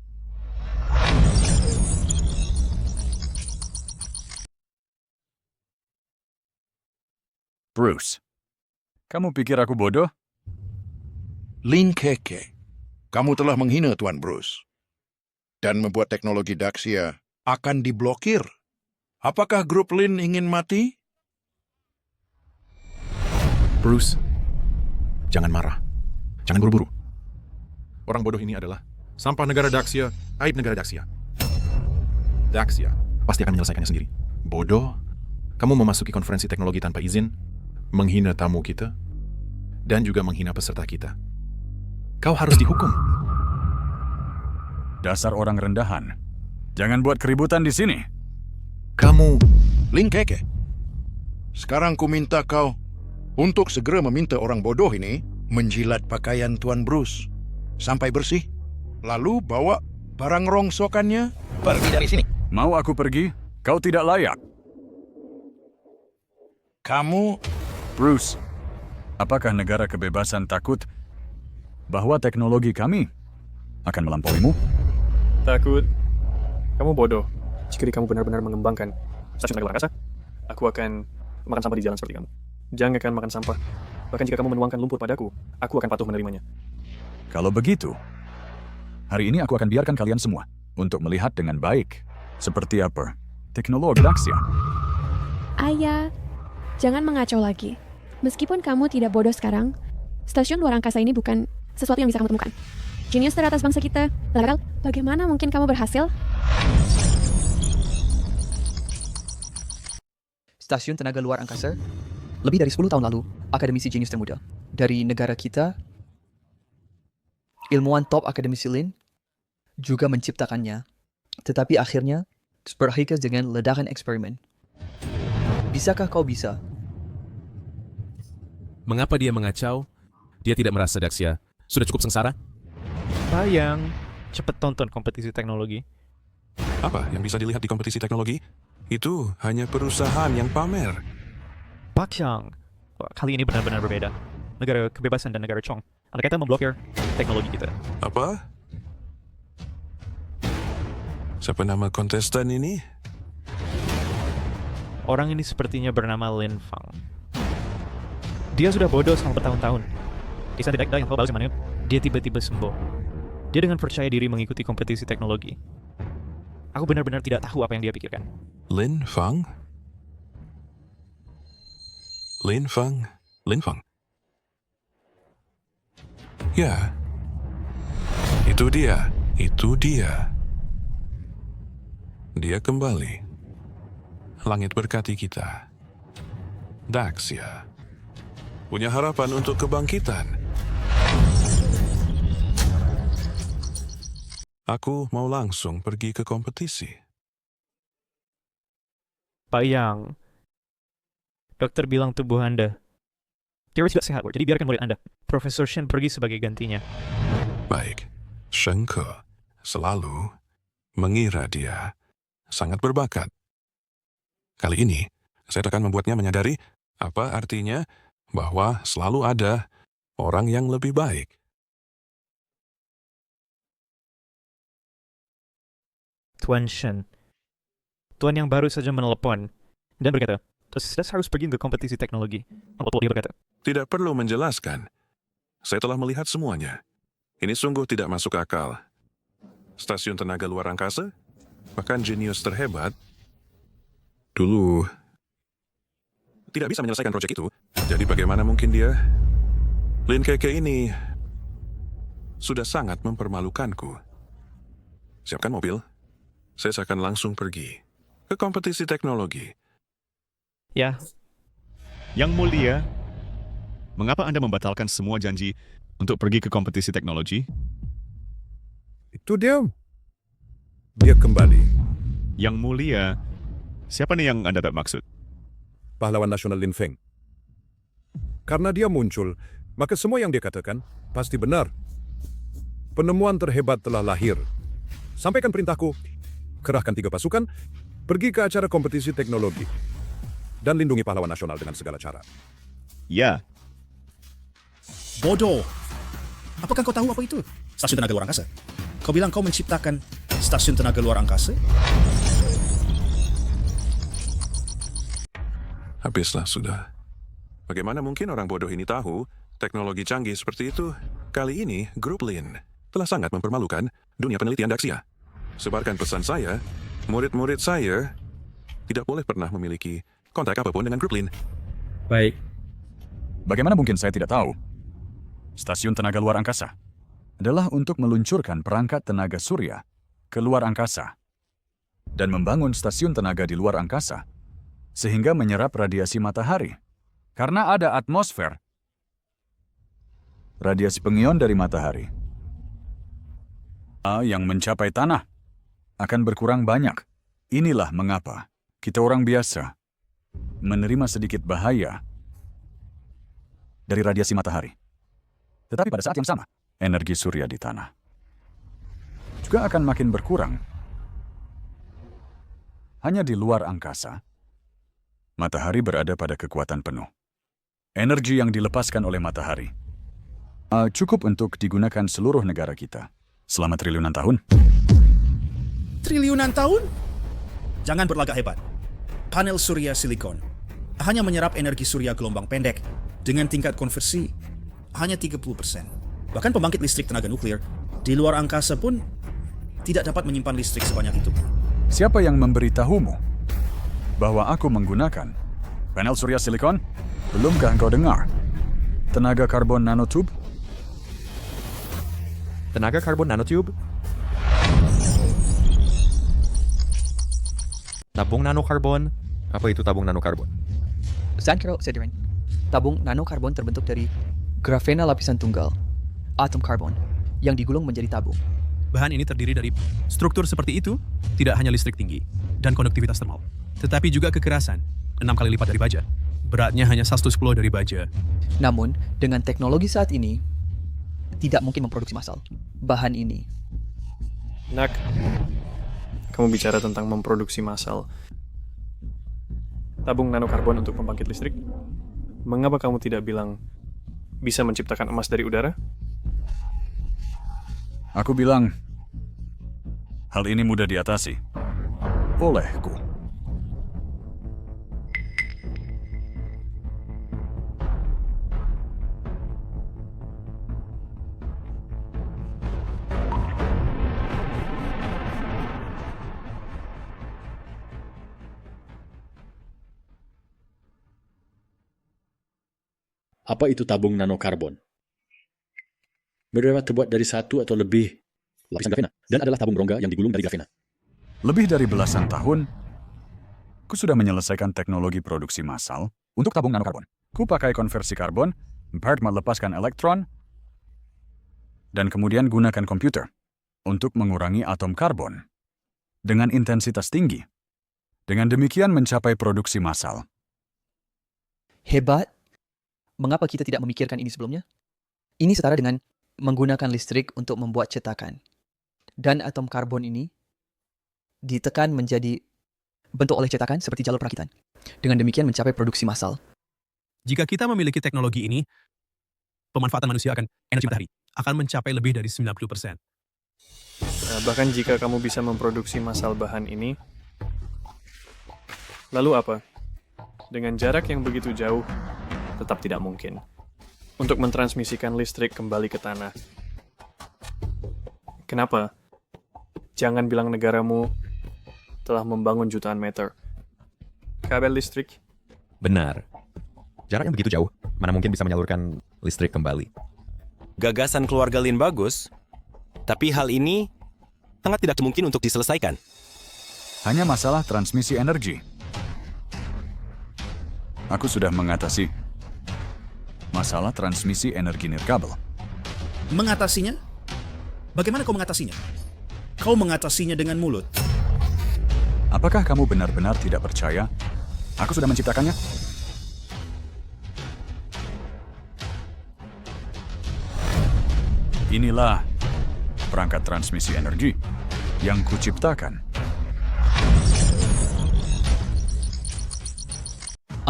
Bruce, kamu pikir aku bodoh? Lin Keke, kamu telah menghina Tuan Bruce dan membuat teknologi Daxia akan diblokir. Apakah grup Lin ingin mati? Bruce, jangan marah. Jangan buru-buru. Orang bodoh ini adalah sampah negara Daxia, aib negara Daxia. Daxia pasti akan menyelesaikannya sendiri. Bodoh, kamu memasuki konferensi teknologi tanpa izin, menghina tamu kita, dan juga menghina peserta kita. Kau harus dihukum. Dasar orang rendahan. Jangan buat keributan di sini. Kamu... Lin Keke, sekarang ku minta kau untuk segera meminta orang bodoh ini menjilat pakaian Tuan Bruce sampai bersih, lalu bawa barang rongsokannya pergi dari sini. Mau aku pergi? Kau tidak layak. Kamu... Bruce, apakah negara kebebasan takut bahwa teknologi kami akan melampauimu? Takut. Kamu bodoh. Jika kamu benar-benar mengembangkan stasiun tenaga luar angkasa, aku akan makan sampah di jalan seperti kamu. Jangan akan makan sampah. Bahkan jika kamu menuangkan lumpur padaku, aku akan patuh menerimanya. Kalau begitu, hari ini aku akan biarkan kalian semua untuk melihat dengan baik seperti apa teknologi Daxia. ayah, jangan mengacau lagi. Meskipun kamu tidak bodoh sekarang, stasiun luar angkasa ini bukan sesuatu yang bisa kamu temukan. Jenius teratas bangsa kita, gagal. Bagaimana mungkin kamu berhasil? Stasiun tenaga luar angkasa, lebih dari 10 tahun lalu, akademisi jenius termuda dari negara kita, ilmuwan top akademisi Lin, juga menciptakannya. Tetapi akhirnya, berakhir dengan ledakan eksperimen. Bisakah kau bisa? Mengapa dia mengacau? Dia tidak merasa Daxia sudah cukup sengsara? Bayang, cepet tonton kompetisi teknologi. Apa yang bisa dilihat di kompetisi teknologi? Itu hanya perusahaan yang pamer. Pak Chang, kali ini benar-benar berbeda. Negara kebebasan dan negara Chong. Anda kata memblokir teknologi kita. Apa? Siapa nama kontestan ini? Orang ini sepertinya bernama Lin Fang. Dia sudah bodoh selama bertahun-tahun. Di saat tidak yang tahu balik semuanya, dia tiba-tiba sembuh. Dia dengan percaya diri mengikuti kompetisi teknologi. Aku benar-benar tidak tahu apa yang dia pikirkan. Lin Fang? Lin Fang? Lin Fang? Ya. Itu dia. Itu dia. Dia kembali. Langit berkati kita. Daxia punya harapan untuk kebangkitan. Aku mau langsung pergi ke kompetisi. Pak Yang, dokter bilang tubuh Anda teori tidak sehat, jadi biarkan murid Anda, Profesor Shen, pergi sebagai gantinya. Baik, Shen Ke selalu mengira dia sangat berbakat. Kali ini, saya akan membuatnya menyadari apa artinya bahwa selalu ada orang yang lebih baik. Tuan Shen, Tuan yang baru saja menelepon dan berkata, saya harus pergi ke kompetisi teknologi. Apa dia berkata? Tidak perlu menjelaskan. Saya telah melihat semuanya. Ini sungguh tidak masuk akal. Stasiun tenaga luar angkasa, bahkan jenius terhebat, dulu tidak bisa menyelesaikan proyek itu. Jadi bagaimana mungkin dia? Lin Keke ini sudah sangat mempermalukanku. Siapkan mobil. Saya akan langsung pergi ke kompetisi teknologi. Ya. Yang mulia, mengapa Anda membatalkan semua janji untuk pergi ke kompetisi teknologi? Itu dia. Dia kembali. Yang mulia, siapa nih yang Anda tak maksud? Pahlawan nasional Lin Feng. Karena dia muncul, maka semua yang dia katakan pasti benar. Penemuan terhebat telah lahir. Sampaikan perintahku, kerahkan 3 pasukan, pergi ke acara kompetisi teknologi, dan lindungi pahlawan nasional dengan segala cara. Ya. Bodoh. Apakah kau tahu apa itu? Stasiun tenaga luar angkasa. Kau bilang kau menciptakan stasiun tenaga luar angkasa? Habislah sudah. Bagaimana mungkin orang bodoh ini tahu teknologi canggih seperti itu? Kali ini, grup Lin telah sangat mempermalukan dunia penelitian Daxia. Sebarkan pesan saya, murid-murid saya tidak boleh pernah memiliki kontak apapun dengan grup Lin. Baik. Bagaimana mungkin saya tidak tahu? Stasiun tenaga luar angkasa adalah untuk meluncurkan perangkat tenaga surya ke luar angkasa dan membangun stasiun tenaga di luar angkasa sehingga menyerap radiasi matahari. Karena ada atmosfer, radiasi pengion dari matahari yang mencapai tanah akan berkurang banyak. Inilah mengapa kita orang biasa menerima sedikit bahaya dari radiasi matahari. Tetapi pada saat yang sama, energi surya di tanah juga akan makin berkurang. Hanya di luar angkasa, matahari berada pada kekuatan penuh. Energi yang dilepaskan oleh matahari cukup untuk digunakan seluruh negara kita selama triliunan tahun. Triliunan tahun? Jangan berlagak hebat. Panel surya silikon hanya menyerap energi surya gelombang pendek dengan tingkat konversi hanya 30%. Bahkan pembangkit listrik tenaga nuklir di luar angkasa pun tidak dapat menyimpan listrik sebanyak itu. Siapa yang memberitahumu bahwa aku menggunakan panel surya silikon? Belumkah engkau dengar? Tenaga karbon nanotube? Tenaga karbon nanotube? Tabung nanokarbon? Apa itu tabung nanokarbon? Zankero Sedirin. Tabung nanokarbon terbentuk dari grafena lapisan tunggal, atom karbon, yang digulung menjadi tabung. Bahan ini terdiri dari struktur seperti itu, tidak hanya listrik tinggi dan konduktivitas termal, tetapi juga kekerasan 6 kali lipat dari baja. Beratnya hanya 1/10 dari baja. Namun, dengan teknologi saat ini, tidak mungkin memproduksi massal bahan ini. Nak, kamu bicara tentang memproduksi massal tabung nanokarbon untuk pembangkit listrik. Mengapa kamu tidak bilang bisa menciptakan emas dari udara? Aku bilang, hal ini mudah diatasi olehku. Apa itu tabung nanokarbon? Beberapa terbuat dari 1 atau lebih lapisan grafena dan adalah tabung rongga yang digulung dari grafena. Lebih dari belasan tahun, ku sudah menyelesaikan teknologi produksi massal untuk tabung nanokarbon. Ku pakai konversi karbon, melepaskan elektron, dan kemudian gunakan komputer untuk mengurangi atom karbon dengan intensitas tinggi. Dengan demikian mencapai produksi massal. Hebat. Mengapa kita tidak memikirkan ini sebelumnya? Ini setara dengan menggunakan listrik untuk membuat cetakan. Dan atom karbon ini ditekan menjadi bentuk oleh cetakan seperti jalur perakitan. Dengan demikian mencapai produksi massal. Jika kita memiliki teknologi ini, pemanfaatan manusia akan energi matahari akan mencapai lebih dari 90%. Bahkan jika kamu bisa memproduksi massal bahan ini, lalu apa? Dengan jarak yang begitu jauh, tetap tidak mungkin untuk mentransmisikan listrik kembali ke tanah. Kenapa? Jangan bilang negaramu telah membangun jutaan meter kabel listrik. Benar. Jaraknya begitu jauh, mana mungkin bisa menyalurkan listrik kembali. Gagasan keluarga Lin bagus, tapi hal ini sangat tidak mungkin untuk diselesaikan. Hanya masalah transmisi energi. Aku sudah mengatasi masalah transmisi energi nirkabel. Mengatasinya? Bagaimana kau mengatasinya? Kau mengatasinya dengan mulut. Apakah kamu benar-benar tidak percaya? Aku sudah menciptakannya. Inilah perangkat transmisi energi yang kuciptakan.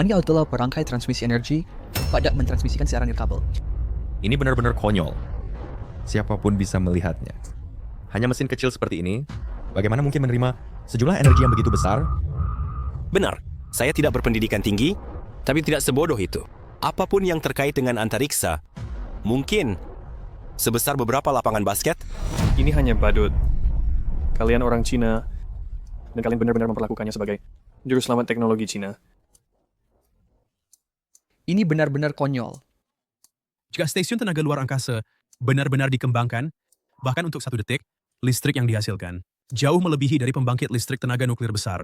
Ini adalah perangkai transmisi energi pada mentransmisikan siaran nirkabel. Ini benar-benar konyol. Siapapun bisa melihatnya. Hanya mesin kecil seperti ini, bagaimana mungkin menerima sejumlah energi yang begitu besar? Benar, saya tidak berpendidikan tinggi, tapi tidak sebodoh itu. Apapun yang terkait dengan antariksa, mungkin sebesar beberapa lapangan basket. Ini hanya badut. Kalian orang Cina, dan kalian benar-benar memperlakukannya sebagai juru selamat teknologi Cina. Ini benar-benar konyol. Jika stasiun tenaga luar angkasa benar-benar dikembangkan, bahkan untuk 1 detik, listrik yang dihasilkan jauh melebihi dari pembangkit listrik tenaga nuklir besar.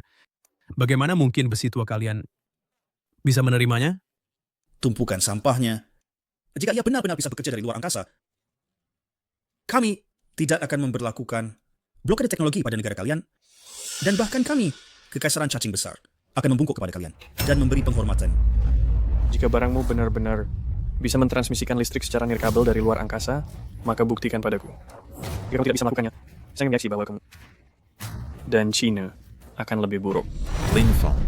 Bagaimana mungkin besi tua kalian bisa menerimanya? Tumpukan sampahnya. Jika ia benar-benar bisa bekerja dari luar angkasa, kami tidak akan memberlakukan blokade teknologi pada negara kalian, dan bahkan kami, Kekaisaran Cacing Besar, akan membungkuk kepada kalian dan memberi penghormatan. Jika barangmu benar-benar bisa mentransmisikan listrik secara nirkabel dari luar angkasa, maka buktikan padaku. Jika kamu tidak bisa melakukannya, saya menyaksi bahwa kamu dan China akan lebih buruk. Lin Feng,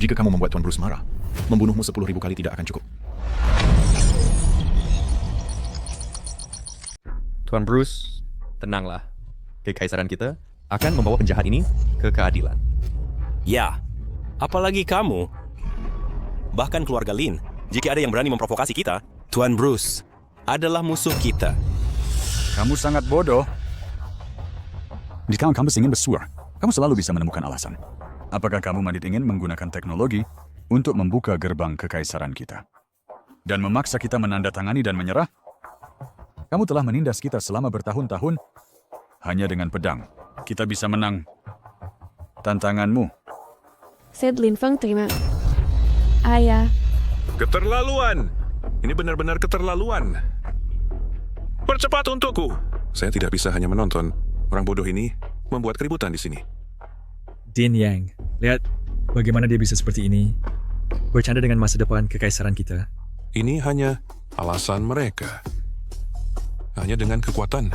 jika kamu membuat Tuan Bruce marah, membunuhmu 10.000 kali tidak akan cukup. Tuan Bruce, tenanglah. Kekaisaran kita akan membawa penjahat ini ke keadilan. Ya, apalagi kamu. Bahkan keluarga Lin, jika ada yang berani memprovokasi kita, Tuan Bruce adalah musuh kita. Kamu sangat bodoh. Jika kamu ingin bersuara, kamu selalu bisa menemukan alasan. Apakah kamu Madit ingin menggunakan teknologi untuk membuka gerbang kekaisaran kita? Dan memaksa kita menandatangani dan menyerah? Kamu telah menindas kita selama bertahun-tahun. Hanya dengan pedang, kita bisa menang. Tantanganmu. Said Lin Feng terima. Ayah. Keterlaluan. Ini benar-benar keterlaluan. Percepat untukku. Saya tidak bisa hanya menonton. Orang bodoh ini membuat keributan di sini. Din Yang, lihat bagaimana dia bisa seperti ini. Bercanda dengan masa depan kekaisaran kita. Ini hanya alasan mereka. Hanya dengan kekuatan,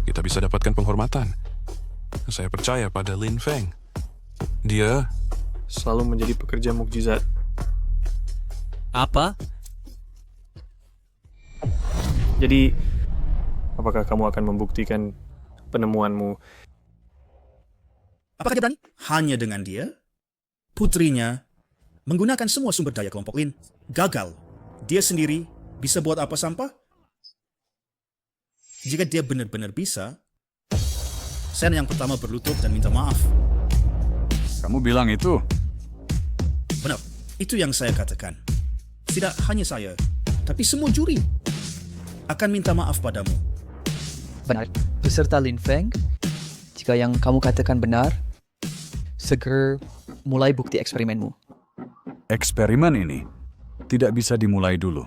kita bisa dapatkan penghormatan. Saya percaya pada Lin Feng. Dia selalu menjadi pekerja mukjizat. Apa? Jadi, apakah kamu akan membuktikan penemuanmu? Apakah dia berani? Hanya dengan dia, putrinya, menggunakan semua sumber daya kelompok Lin, gagal. Dia sendiri bisa buat apa sampah? Jika dia benar-benar bisa, saya yang pertama berlutut dan minta maaf. Kamu bilang itu? Benar, itu yang saya katakan. Tidak hanya saya, tapi semua juri akan minta maaf padamu. Benar. Beserta Lin Feng, jika yang kamu katakan benar, segera mulai bukti eksperimenmu. Eksperimen ini tidak bisa dimulai dulu.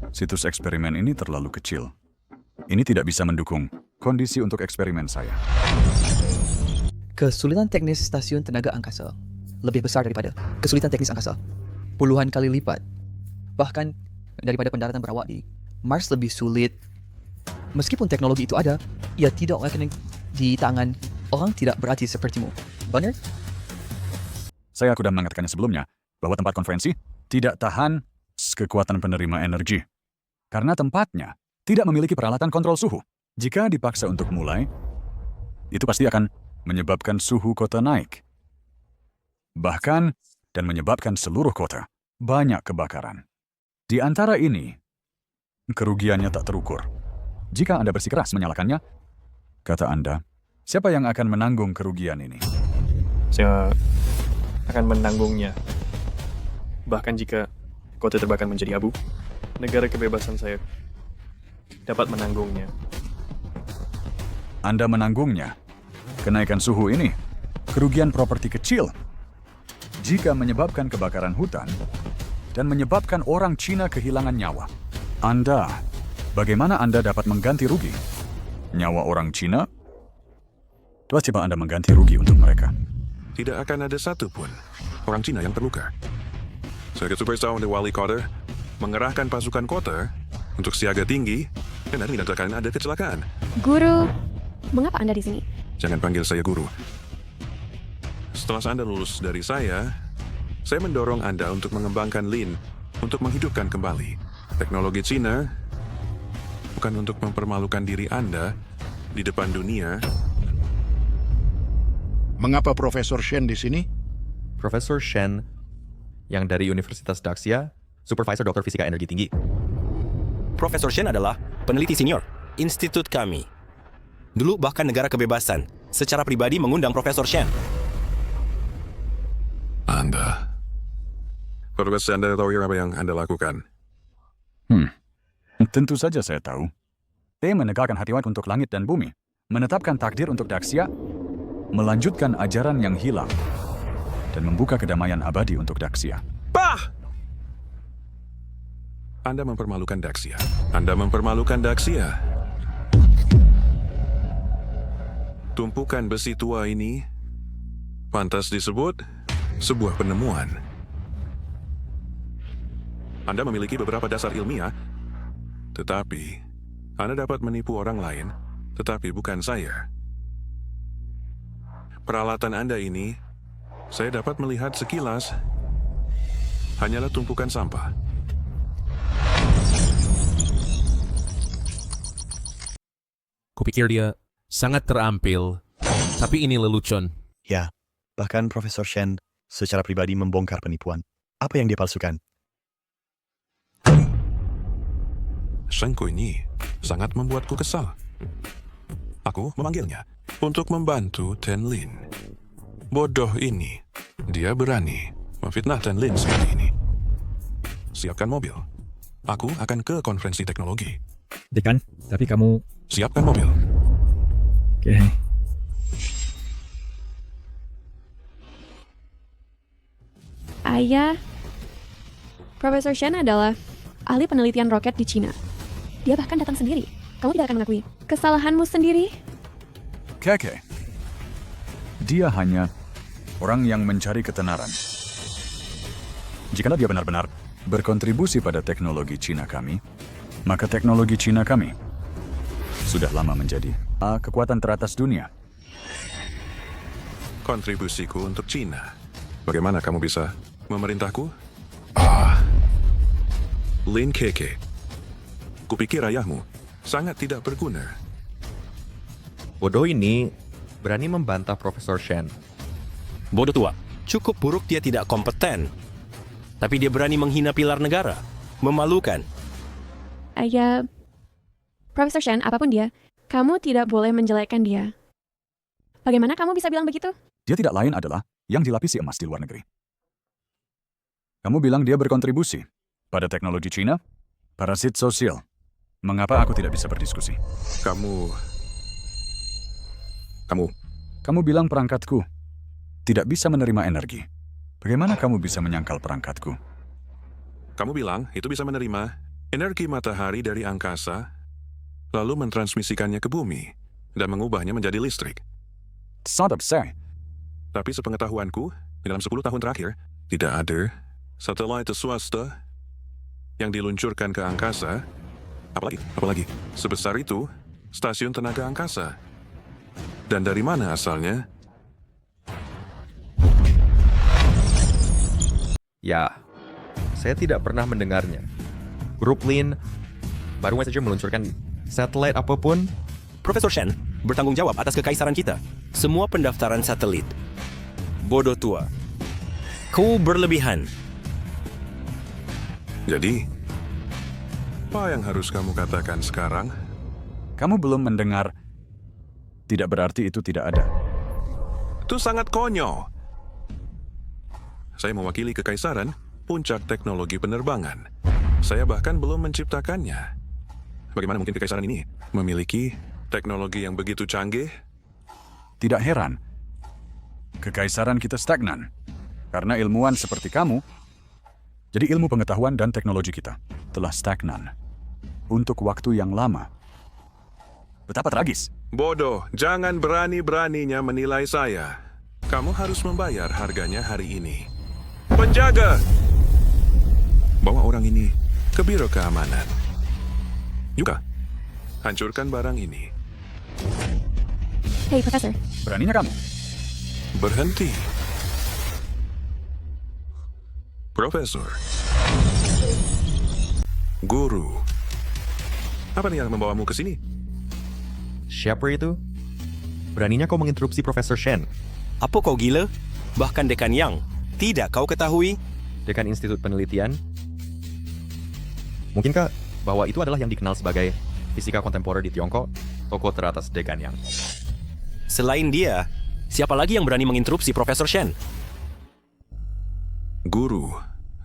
Situs eksperimen ini terlalu kecil. Ini tidak bisa mendukung kondisi untuk eksperimen saya. Kesulitan teknis stasiun tenaga angkasa lebih besar daripada kesulitan teknis angkasa. Puluhan kali lipat. Bahkan daripada pendaratan berawak di Mars lebih sulit. Meskipun teknologi itu ada, ia tidak akan di tangan orang tidak berarti sepertimu. Benar? Saya sudah mengatakannya sebelumnya, bahwa tempat konferensi tidak tahan kekuatan penerima energi. Karena tempatnya tidak memiliki peralatan kontrol suhu. Jika dipaksa untuk mulai, itu pasti akan menyebabkan suhu kota naik. Bahkan, dan menyebabkan seluruh kota banyak kebakaran. Di antara ini, kerugiannya tak terukur. Jika Anda bersikeras menyalakannya, kata Anda, siapa yang akan menanggung kerugian ini? Saya akan menanggungnya. Bahkan jika kota terbakar menjadi abu, negara kebebasan saya dapat menanggungnya. Anda menanggungnya. Kenaikan suhu ini, kerugian properti kecil. Jika menyebabkan kebakaran hutan dan menyebabkan orang Cina kehilangan nyawa, bagaimana Anda dapat mengganti rugi? Nyawa orang Cina? Coba Anda mengganti rugi untuk mereka. Tidak akan ada satupun orang Cina yang terluka. Sebagai superstar dari wali kota, mengerahkan pasukan kota untuk siaga tinggi dan tidak akan ada kecelakaan. Guru, mengapa Anda di sini? Jangan panggil saya guru. Setelah Anda lulus dari saya mendorong Anda untuk mengembangkan Lin untuk menghidupkan kembali teknologi Cina, bukan untuk mempermalukan diri Anda di depan dunia. Mengapa Profesor Shen di sini? Profesor Shen yang dari Universitas Daxia, Supervisor Dokter Fisika Energi Tinggi. Profesor Shen adalah peneliti senior institut kami. Dulu bahkan negara kebebasan secara pribadi mengundang Profesor Shen. Apakah Anda tahu apa yang Anda lakukan? Tentu saja saya tahu. Saya menegakkan hatiwat untuk langit dan bumi, menetapkan takdir untuk Daxia, melanjutkan ajaran yang hilang, dan membuka kedamaian abadi untuk Daxia. Anda mempermalukan Daxia. Anda mempermalukan Daxia. Tumpukan besi tua ini pantas disebut sebuah penemuan. Anda memiliki beberapa dasar ilmiah, tetapi Anda dapat menipu orang lain, tetapi bukan saya. Peralatan Anda ini, saya dapat melihat sekilas, hanyalah tumpukan sampah. Kupikir dia sangat terampil, tapi ini lelucon. Ya, bahkan Profesor Shen secara pribadi membongkar penipuan. Apa yang dia palsukan? Shengku ini sangat membuatku kesal. Aku memanggilnya untuk membantu Ten Lin. Bodoh ini, dia berani memfitnah Ten Lin seperti ini. Siapkan mobil. Aku akan ke konferensi teknologi. Dekan, tapi kamu... Siapkan mobil. Oke. Ayah, Profesor Shen adalah ahli penelitian roket di Cina. Dia bahkan datang sendiri. Kamu tidak akan mengakui kesalahanmu sendiri? Keke. Dia hanya orang yang mencari ketenaran. Jika dia benar-benar berkontribusi pada teknologi Cina kami, maka teknologi Cina kami sudah lama menjadi kekuatan teratas dunia. Kontribusiku untuk Cina. Bagaimana kamu bisa memerintahku? Lin Keke. Kupikir ayahmu sangat tidak berguna. Bodoh ini berani membantah Profesor Shen. Bodoh tua. Cukup buruk dia tidak kompeten. Tapi dia berani menghina pilar negara. Memalukan. Ayah, Profesor Shen, apapun dia, kamu tidak boleh menjelekkan dia. Bagaimana kamu bisa bilang begitu? Dia tidak lain adalah yang dilapisi emas di luar negeri. Kamu bilang dia berkontribusi pada teknologi Cina, parasit sosial. Mengapa aku tidak bisa berdiskusi? Kamu bilang perangkatku tidak bisa menerima energi. Bagaimana kamu bisa menyangkal perangkatku? Kamu bilang itu bisa menerima energi matahari dari angkasa, lalu mentransmisikannya ke bumi, dan mengubahnya menjadi listrik. Sadap saya. Tapi sepengetahuanku, dalam 10 tahun terakhir, tidak ada satelit swasta yang diluncurkan ke angkasa, apalagi sebesar itu, stasiun tenaga angkasa. Dan dari mana asalnya? Ya, saya tidak pernah mendengarnya. Grup Lin baru saja meluncurkan satelit apapun. Profesor Shen bertanggung jawab atas kekaisaran kita. Semua pendaftaran satelit. Bodoh tua. Kau berlebihan. Jadi, apa yang harus kamu katakan sekarang? Kamu belum mendengar. Tidak berarti itu tidak ada. Itu sangat konyol. Saya mewakili kekaisaran puncak teknologi penerbangan. Saya bahkan belum menciptakannya. Bagaimana mungkin kekaisaran ini memiliki teknologi yang begitu canggih? Tidak heran. Kekaisaran kita stagnan. Karena ilmuwan seperti kamu, jadi ilmu pengetahuan dan teknologi kita telah stagnan untuk waktu yang lama. Betapa tragis. Bodoh, jangan berani-beraninya menilai saya. Kamu harus membayar harganya hari ini. Penjaga! Bawa orang ini ke biro keamanan. Juga, hancurkan barang ini. Hei, Profesor. Beraninya kamu? Berhenti. Profesor. Guru. Apa nih yang membawamu ke sini? Siapa itu? Beraninya kau menginterupsi Profesor Shen? Apa kau gila? Bahkan Dekan Yang, tidak kau ketahui? Dekan Institut Penelitian? Mungkinkah bahwa itu adalah yang dikenal sebagai fisika kontemporer di Tiongkok, tokoh teratas Dekan Yang? Selain dia, siapa lagi yang berani menginterupsi Profesor Shen? Guru,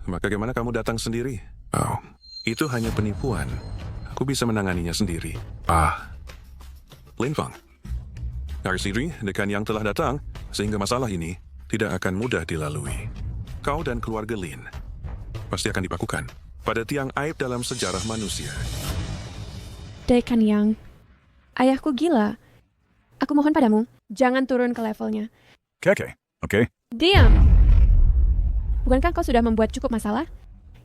maka bagaimana kamu datang sendiri? Oh, itu hanya penipuan. Aku bisa menanganinya sendiri. Lin Fang. Arsidri, Dekan Yang telah datang, sehingga masalah ini tidak akan mudah dilalui. Kau dan keluarga Lin pasti akan dipakukan pada tiang aib dalam sejarah manusia. Dekan Yang, ayahku gila. Aku mohon padamu, jangan turun ke levelnya. Oke. Diam! Bukankah kau sudah membuat cukup masalah?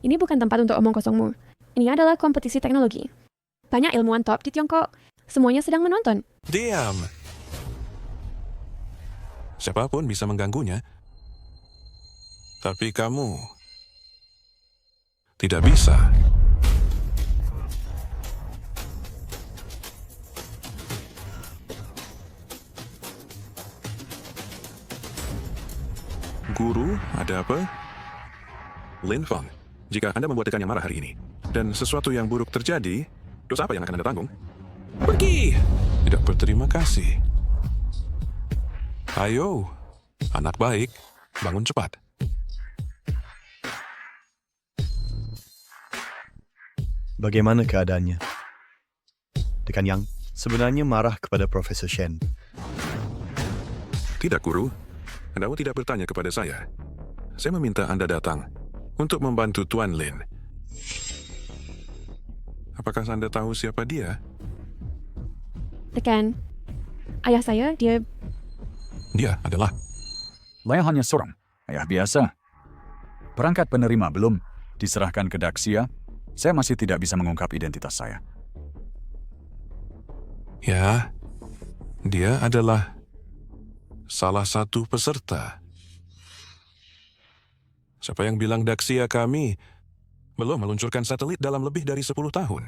Ini bukan tempat untuk omong kosongmu. Ini adalah kompetisi teknologi. Banyak ilmuwan top di Tiongkok. Semuanya sedang menonton. Diam! Siapapun bisa mengganggunya. Tapi kamu tidak bisa. Guru, ada apa? Lin Fang, jika Anda membuat Dekan Yang marah hari ini, dan sesuatu yang buruk terjadi, dosa apa yang akan Anda tanggung? Pergi! Tidak berterima kasih. Ayo, anak baik, bangun cepat. Bagaimana keadaannya? Dekan Yang sebenarnya marah kepada Profesor Shen. Tidak, Guru. Anda tidak bertanya kepada saya. Saya meminta Anda datang untuk membantu Tuan Lin. Apakah Anda tahu siapa dia? Dekan, ayah saya, dia adalah... Saya hanya seorang ayah biasa. Perangkat penerima belum diserahkan ke Daxia. Saya masih tidak bisa mengungkap identitas saya. Ya, dia adalah salah satu peserta. Siapa yang bilang Daxia kami belum meluncurkan satelit dalam lebih dari 10 tahun?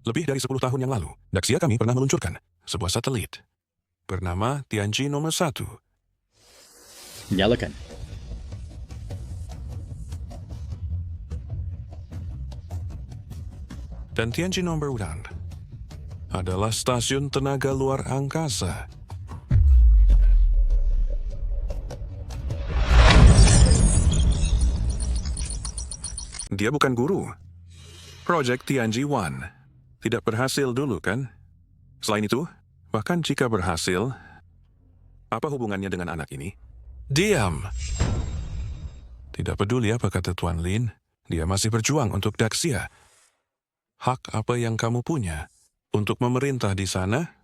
Lebih dari 10 tahun yang lalu, Daxia kami pernah meluncurkan sebuah satelit bernama Tianji nomor 1. Nyalakan. Dan Tianji nomor 1 adalah stasiun tenaga luar angkasa. Dia bukan guru. Project Tianji 1 tidak berhasil dulu, kan? Selain itu, bahkan jika berhasil, apa hubungannya dengan anak ini? Diam! Tidak peduli apa kata Tuan Lin, dia masih berjuang untuk Daxia. Hak apa yang kamu punya untuk memerintah di sana?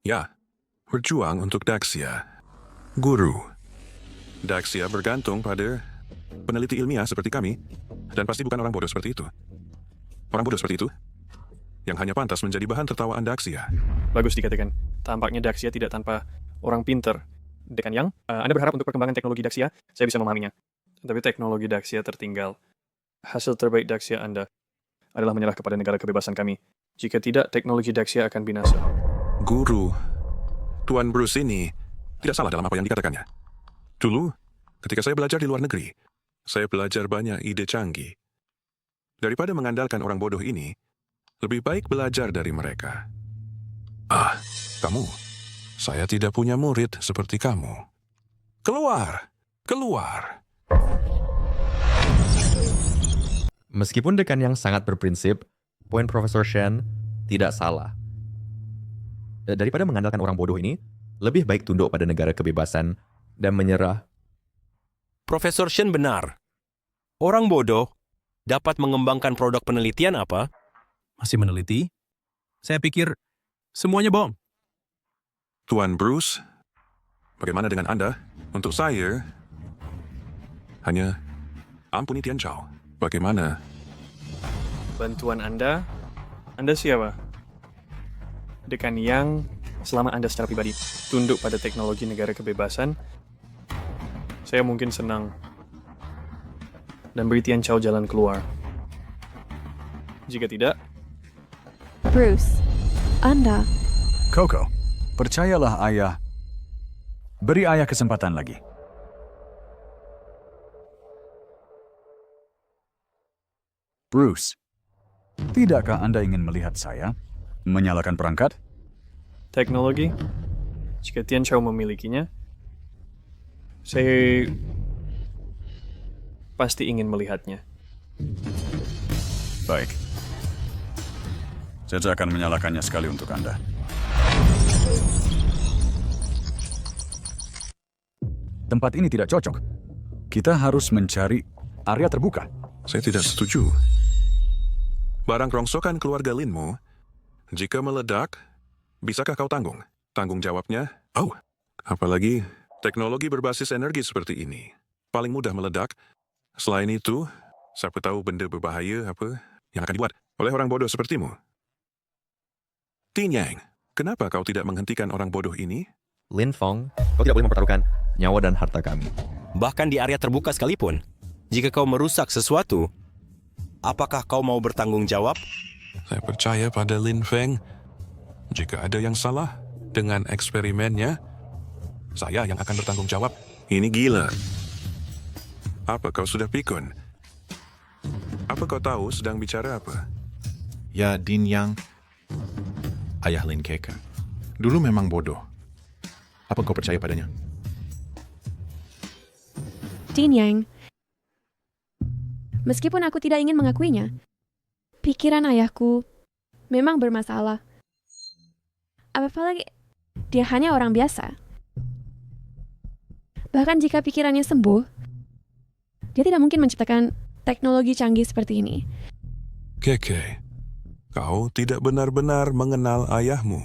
Ya, berjuang untuk Daxia. Guru. Daxia bergantung pada peneliti ilmiah seperti kami, dan pasti bukan orang bodoh seperti itu. Orang bodoh seperti itu yang hanya pantas menjadi bahan tertawaan Daxia. Bagus dikatakan. Tampaknya Daxia tidak tanpa orang pinter. Dekan Yang, Anda berharap untuk perkembangan teknologi Daxia, saya bisa memahaminya. Tapi teknologi Daxia tertinggal. Hasil terbaik Daxia Anda adalah menyerah kepada negara kebebasan kami. Jika tidak, teknologi Daxia akan binasa. Guru, Tuan Bruce ini tidak salah dalam apa yang dikatakannya. Dulu, ketika saya belajar di luar negeri, saya belajar banyak ide canggih. Daripada mengandalkan orang bodoh ini, lebih baik belajar dari mereka. Kamu, saya tidak punya murid seperti kamu. Keluar! Keluar! Meskipun dekan yang sangat berprinsip, poin Profesor Shen tidak salah. Daripada mengandalkan orang bodoh ini, lebih baik tunduk pada negara kebebasan dan menyerah. Profesor Shen benar. Orang bodoh dapat mengembangkan produk penelitian apa? Masih meneliti? Saya pikir semuanya bohong. Tuan Bruce, bagaimana dengan Anda? Untuk saya, hanya ampuni Tian Chao. Bagaimana? Bantuan Anda siapa? Dekan Yang, selama Anda secara pribadi tunduk pada teknologi negara kebebasan, saya mungkin senang dan beri Tian Chao jalan keluar. Jika tidak, Bruce, Anda. Coco, percayalah ayah. Beri ayah kesempatan lagi. Bruce, tidakkah Anda ingin melihat saya menyalakan perangkat? teknologi, jika Tian Chao memilikinya, saya pasti ingin melihatnya. Baik. Saya akan menyalakannya sekali untuk Anda. Tempat ini tidak cocok. Kita harus mencari area terbuka. Saya tidak setuju. Barang rongsokan keluarga Linmu, jika meledak, bisakah kau tanggung? Tanggung jawabnya? Oh, apalagi teknologi berbasis energi seperti ini. Paling mudah meledak. Selain itu, siapa tahu benda berbahaya apa yang akan dibuat oleh orang bodoh sepertimu. Tin Yang, kenapa kau tidak menghentikan orang bodoh ini? Lin Feng, kau tidak boleh mempertaruhkan nyawa dan harta kami. Bahkan di area terbuka sekalipun, jika kau merusak sesuatu, apakah kau mau bertanggung jawab? Saya percaya pada Lin Feng. Jika ada yang salah dengan eksperimennya, saya yang akan bertanggung jawab. Ini gila. Apa kau sudah pikun? Apa kau tahu sedang bicara apa? Ya, Din Yang, ayah Lin Keke, dulu memang bodoh. Apa kau percaya padanya? Tin Yang, meskipun aku tidak ingin mengakuinya, pikiran ayahku memang bermasalah. Apalagi dia hanya orang biasa. Bahkan jika pikirannya sembuh, dia tidak mungkin menciptakan teknologi canggih seperti ini. Keke, kau tidak benar-benar mengenal ayahmu.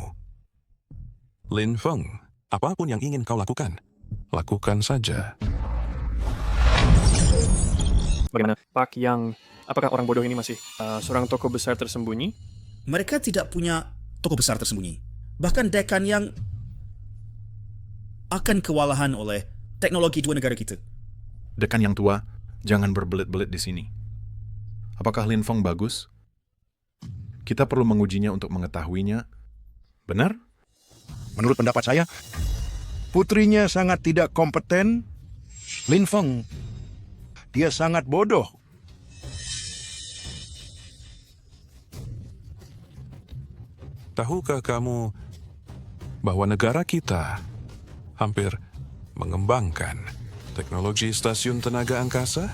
Lin Feng, apapun yang ingin kau lakukan, lakukan saja. Bagaimana Pak Yang, apakah orang bodoh ini masih seorang tokoh besar tersembunyi? Mereka tidak punya tokoh besar tersembunyi. Bahkan dekan yang akan kewalahan oleh teknologi dua negara kita. Dekan yang tua, jangan berbelit-belit di sini. Apakah Lin Feng bagus? Kita perlu mengujinya untuk mengetahuinya. Benar? Menurut pendapat saya, putrinya sangat tidak kompeten. Lin Feng, dia sangat bodoh. Tahukah kamu bahwa negara kita hampir mengembangkan teknologi stasiun tenaga angkasa?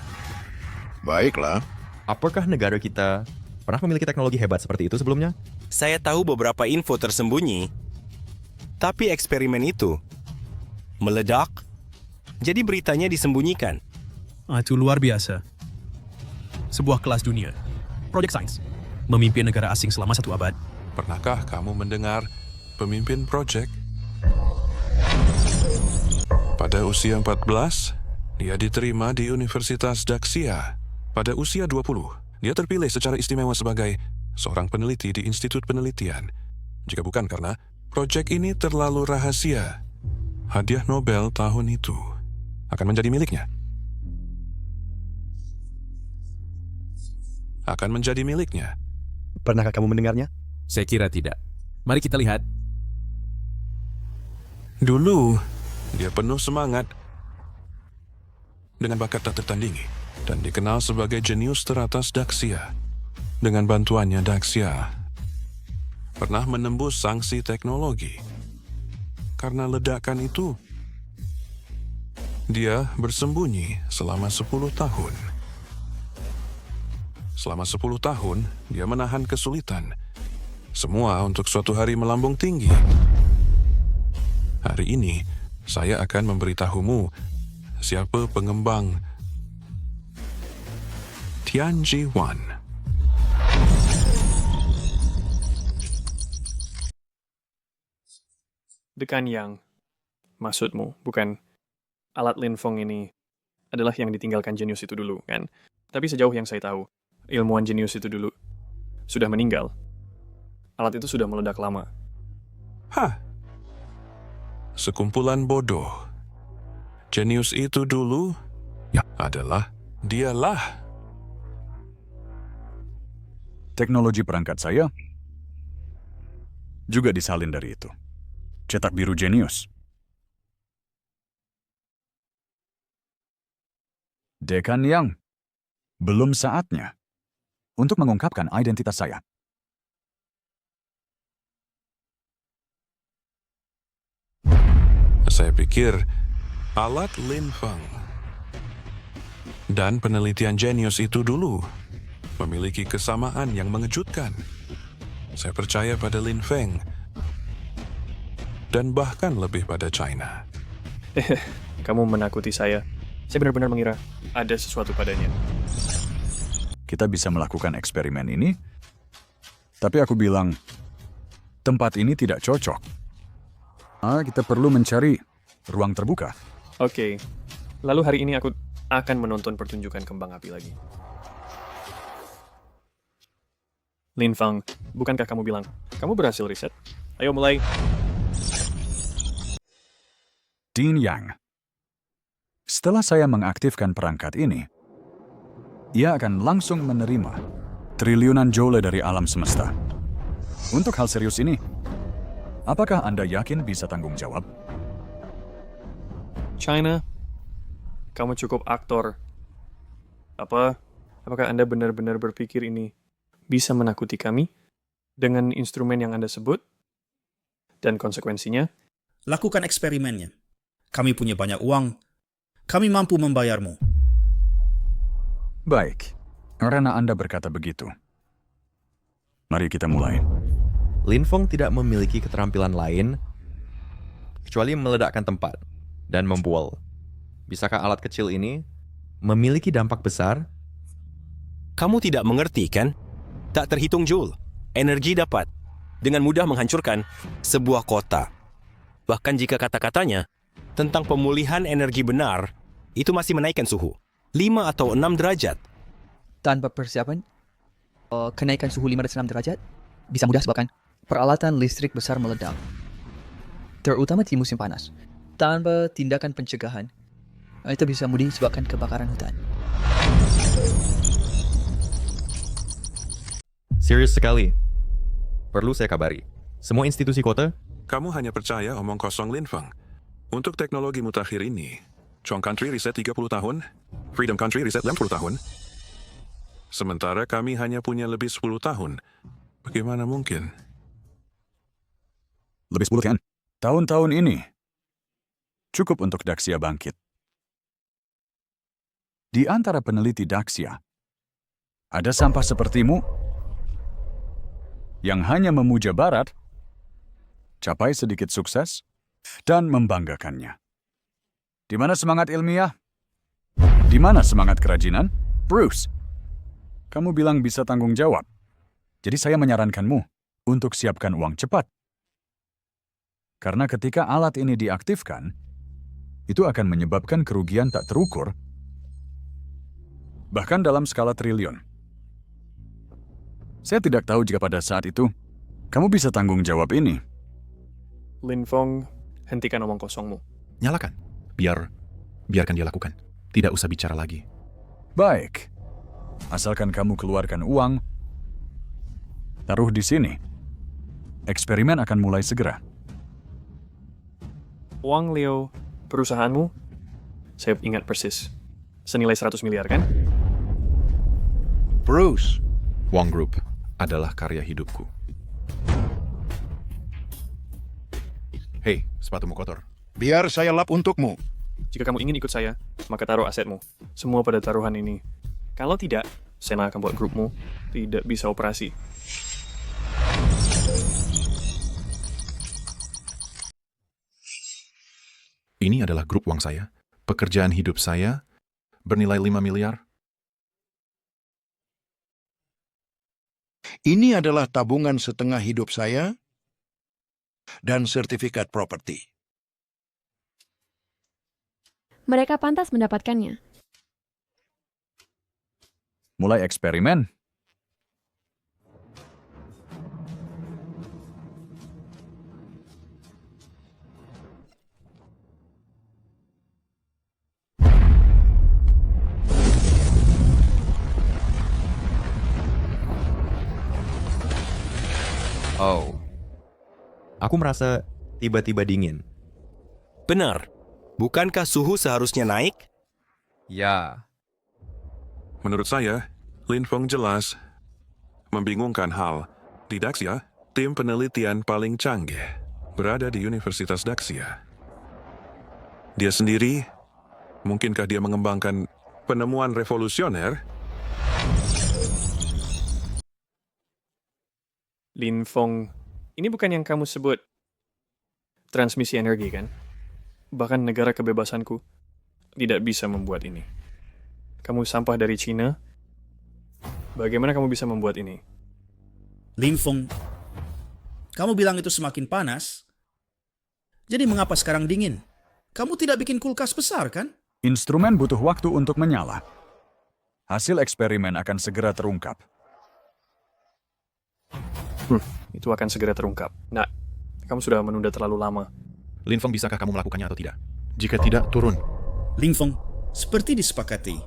Baiklah. Apakah negara kita pernah memiliki teknologi hebat seperti itu sebelumnya? Saya tahu beberapa info tersembunyi, tapi eksperimen itu meledak, jadi beritanya disembunyikan. Itu luar biasa. Sebuah kelas dunia. Project Science. Memimpin negara asing selama 1 abad. Pernahkah kamu mendengar pemimpin proyek? Pada usia 14, dia diterima di Universitas Daxia. Pada usia 20, dia terpilih secara istimewa sebagai seorang peneliti di Institut Penelitian. Jika bukan karena proyek ini terlalu rahasia, hadiah Nobel tahun itu akan menjadi miliknya. Akan menjadi miliknya. Pernahkah kamu mendengarnya? Saya kira tidak. Mari kita lihat. Dulu, dia penuh semangat dengan bakat tak tertandingi dan dikenal sebagai jenius teratas Daxia. Dengan bantuannya, Daxia pernah menembus sanksi teknologi. Karena ledakan itu, dia bersembunyi selama 10 tahun. Selama 10 tahun, dia menahan kesulitan. Semua untuk suatu hari melambung tinggi. Hari ini, saya akan memberitahumu siapa pengembang Tianji-1. Dekan Yang, maksudmu, bukan alat Linfeng ini adalah yang ditinggalkan jenius itu dulu, kan? Tapi sejauh yang saya tahu, ilmuwan jenius itu dulu sudah meninggal. Alat itu sudah meledak lama. Hah? Sekumpulan bodoh. Jenius itu dulu adalah dialah. Teknologi perangkat saya juga disalin dari itu. Cetak biru jenius. Dekan Yang, belum saatnya untuk mengungkapkan identitas saya. Saya pikir alat Linfeng dan penelitian jenius itu dulu memiliki kesamaan yang mengejutkan. Saya percaya pada Linfeng dan bahkan lebih pada China. Kamu menakuti saya. Saya benar-benar mengira ada sesuatu padanya. Kita bisa melakukan eksperimen ini, tapi aku bilang, tempat ini tidak cocok. Kita perlu mencari ruang terbuka. Oke, lalu hari ini aku akan menonton pertunjukan kembang api lagi. Linfeng, bukankah kamu bilang, kamu berhasil riset? Ayo mulai. Dean Yang. Setelah saya mengaktifkan perangkat ini, ia akan langsung menerima triliunan joule dari alam semesta. Untuk hal serius ini, apakah Anda yakin bisa tanggung jawab? China, kamu cukup aktor. Apakah Anda benar-benar berpikir ini bisa menakuti kami dengan instrumen yang Anda sebut? Dan konsekuensinya? Lakukan eksperimennya. Kami punya banyak uang. Kami mampu membayarmu. Baik, karena Anda berkata begitu. Mari kita mulai. Linfeng tidak memiliki keterampilan lain kecuali meledakkan tempat dan membual. Bisakah alat kecil ini memiliki dampak besar? Kamu tidak mengerti, kan? Tak terhitung joule. Energi dapat dengan mudah menghancurkan sebuah kota. Bahkan jika kata-katanya tentang pemulihan energi benar, itu masih menaikkan suhu 5 atau 6 derajat. Tanpa persiapan, kenaikan suhu 5 dan 6 derajat bisa mudah sebabkan peralatan listrik besar meledak. Terutama di musim panas. Tanpa tindakan pencegahan, itu bisa mudah sebabkan kebakaran hutan. Serius sekali. Perlu saya kabari. Semua institusi kota? Kamu hanya percaya omong kosong Linfeng. Untuk teknologi mutakhir ini, Chong Country riset 30 tahun, Freedom Country riset 60 tahun. Sementara kami hanya punya lebih 10 tahun. Bagaimana mungkin? Lebih 10 kan? Tahun-tahun ini cukup untuk Daxia bangkit. Di antara peneliti Daxia, ada sampah sepertimu yang hanya memuja Barat, capai sedikit sukses, dan membanggakannya. Di mana semangat ilmiah? Di mana semangat kerajinan? Bruce, kamu bilang bisa tanggung jawab. Jadi saya menyarankanmu untuk siapkan uang cepat. Karena ketika alat ini diaktifkan, itu akan menyebabkan kerugian tak terukur, bahkan dalam skala triliun. Saya tidak tahu jika pada saat itu, kamu bisa tanggung jawab ini. Linfeng, hentikan omong kosongmu. Nyalakan. Biarkan dia lakukan. Tidak usah bicara lagi. Baik. Asalkan kamu keluarkan uang, taruh di sini. Eksperimen akan mulai segera. Uang Leo, perusahaanmu, saya ingat persis. Senilai 100 miliar, kan? Bruce. Wong Group adalah karya hidupku. Hei, sepatumu kotor. Biar saya lap untukmu. Jika kamu ingin ikut saya, maka taruh asetmu. Semua pada taruhan ini. Kalau tidak, Sena akan buat grupmu tidak bisa operasi. Ini adalah grup uang saya, pekerjaan hidup saya, bernilai 5 miliar. Ini adalah tabungan setengah hidup saya dan sertifikat properti. Mereka pantas mendapatkannya. Mulai eksperimen. Oh. Aku merasa tiba-tiba dingin. Benar. Bukankah suhu seharusnya naik? Ya. Menurut saya, Lin Feng jelas membingungkan hal. Di Daxia, tim penelitian paling canggih berada di Universitas Daxia. Dia sendiri, mungkinkah dia mengembangkan penemuan revolusioner? Lin Feng, ini bukan yang kamu sebut transmisi energi, kan? Bahkan negara kebebasanku tidak bisa membuat ini. Kamu sampah dari Cina. Bagaimana kamu bisa membuat ini? Lin Feng, kamu bilang itu semakin panas. Jadi mengapa sekarang dingin? Kamu tidak bikin kulkas besar, kan? Instrumen butuh waktu untuk menyala. Hasil eksperimen akan segera terungkap. Itu akan segera terungkap. Nah, kamu sudah menunda terlalu lama. Lin Feng, bisakah kamu melakukannya atau tidak? Jika tidak, turun. Lin Feng, seperti disepakati.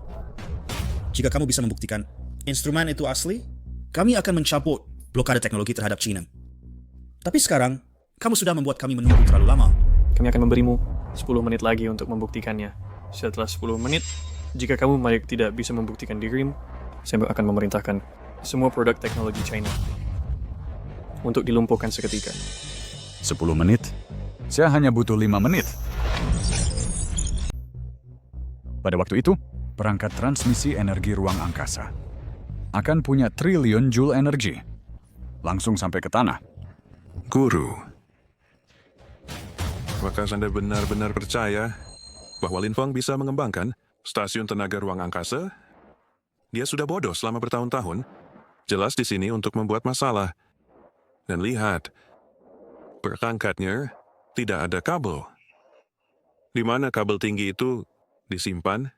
Jika kamu bisa membuktikan instrumen itu asli, kami akan mencabut blokade teknologi terhadap China. Tapi sekarang, kamu sudah membuat kami menunggu terlalu lama. Kami akan memberimu 10 menit lagi untuk membuktikannya. Setelah 10 menit, jika kamu tidak bisa membuktikan dirimu, saya akan memerintahkan semua produk teknologi China untuk dilumpuhkan seketika. 10 menit? Saya hanya butuh 5 menit. Pada waktu itu, perangkat transmisi energi ruang angkasa akan punya triliun joule energi. Langsung sampai ke tanah. Guru, apakah Anda benar-benar percaya bahwa Lin Feng bisa mengembangkan stasiun tenaga ruang angkasa? Dia sudah bodoh selama bertahun-tahun. Jelas di sini untuk membuat masalah. Dan lihat, perangkatnya tidak ada kabel. Di mana kabel tinggi itu disimpan?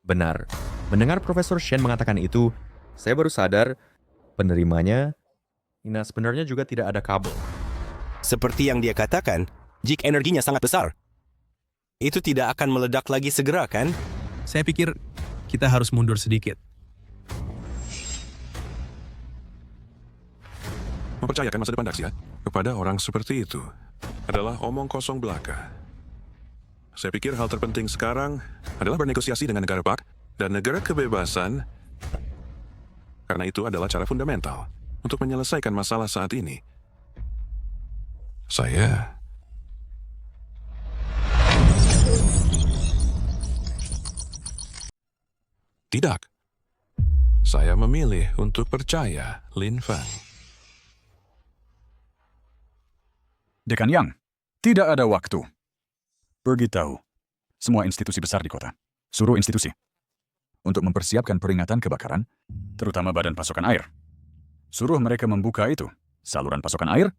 Benar. Mendengar Profesor Shen mengatakan itu, saya baru sadar penerimanya, sebenarnya juga tidak ada kabel. Seperti yang dia katakan, jika energinya sangat besar, itu tidak akan meledak lagi segera, kan? Saya pikir kita harus mundur sedikit. Mempercayakan masa depan Daxia kepada orang seperti itu adalah omong kosong belaka. Saya pikir hal terpenting sekarang adalah bernegosiasi dengan negara Pak dan negara kebebasan, karena itu adalah cara fundamental untuk menyelesaikan masalah saat ini. Saya tidak. Saya memilih untuk percaya Lin Feng. Dekan Yang, tidak ada waktu. Beritahu semua institusi besar di kota, suruh institusi untuk mempersiapkan peringatan kebakaran, terutama badan pasokan air. Suruh mereka membuka itu, saluran pasokan air,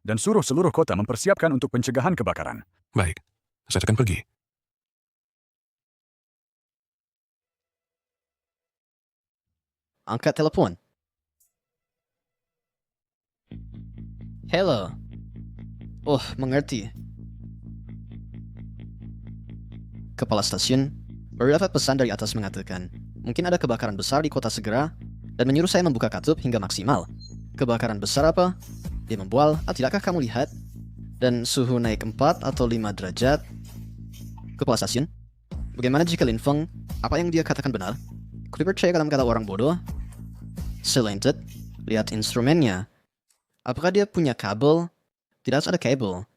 dan suruh seluruh kota mempersiapkan untuk pencegahan kebakaran. Baik, saya akan pergi. Angkat telepon. Hello. Oh, mengerti. Kepala stasiun baru dapat pesan dari atas mengatakan mungkin ada kebakaran besar di kota segera dan menyuruh saya membuka katup hingga maksimal. Kebakaran besar apa? Dia membual, tidakkah kamu lihat? Dan suhu naik 4 atau 5 derajat. Kepala stasiun, bagaimana jika Lin Feng, apa yang dia katakan benar? Kau percaya dalam kata orang bodoh? Selanjut, lihat instrumennya. Apakah dia punya kabel? Tidak ada kabel.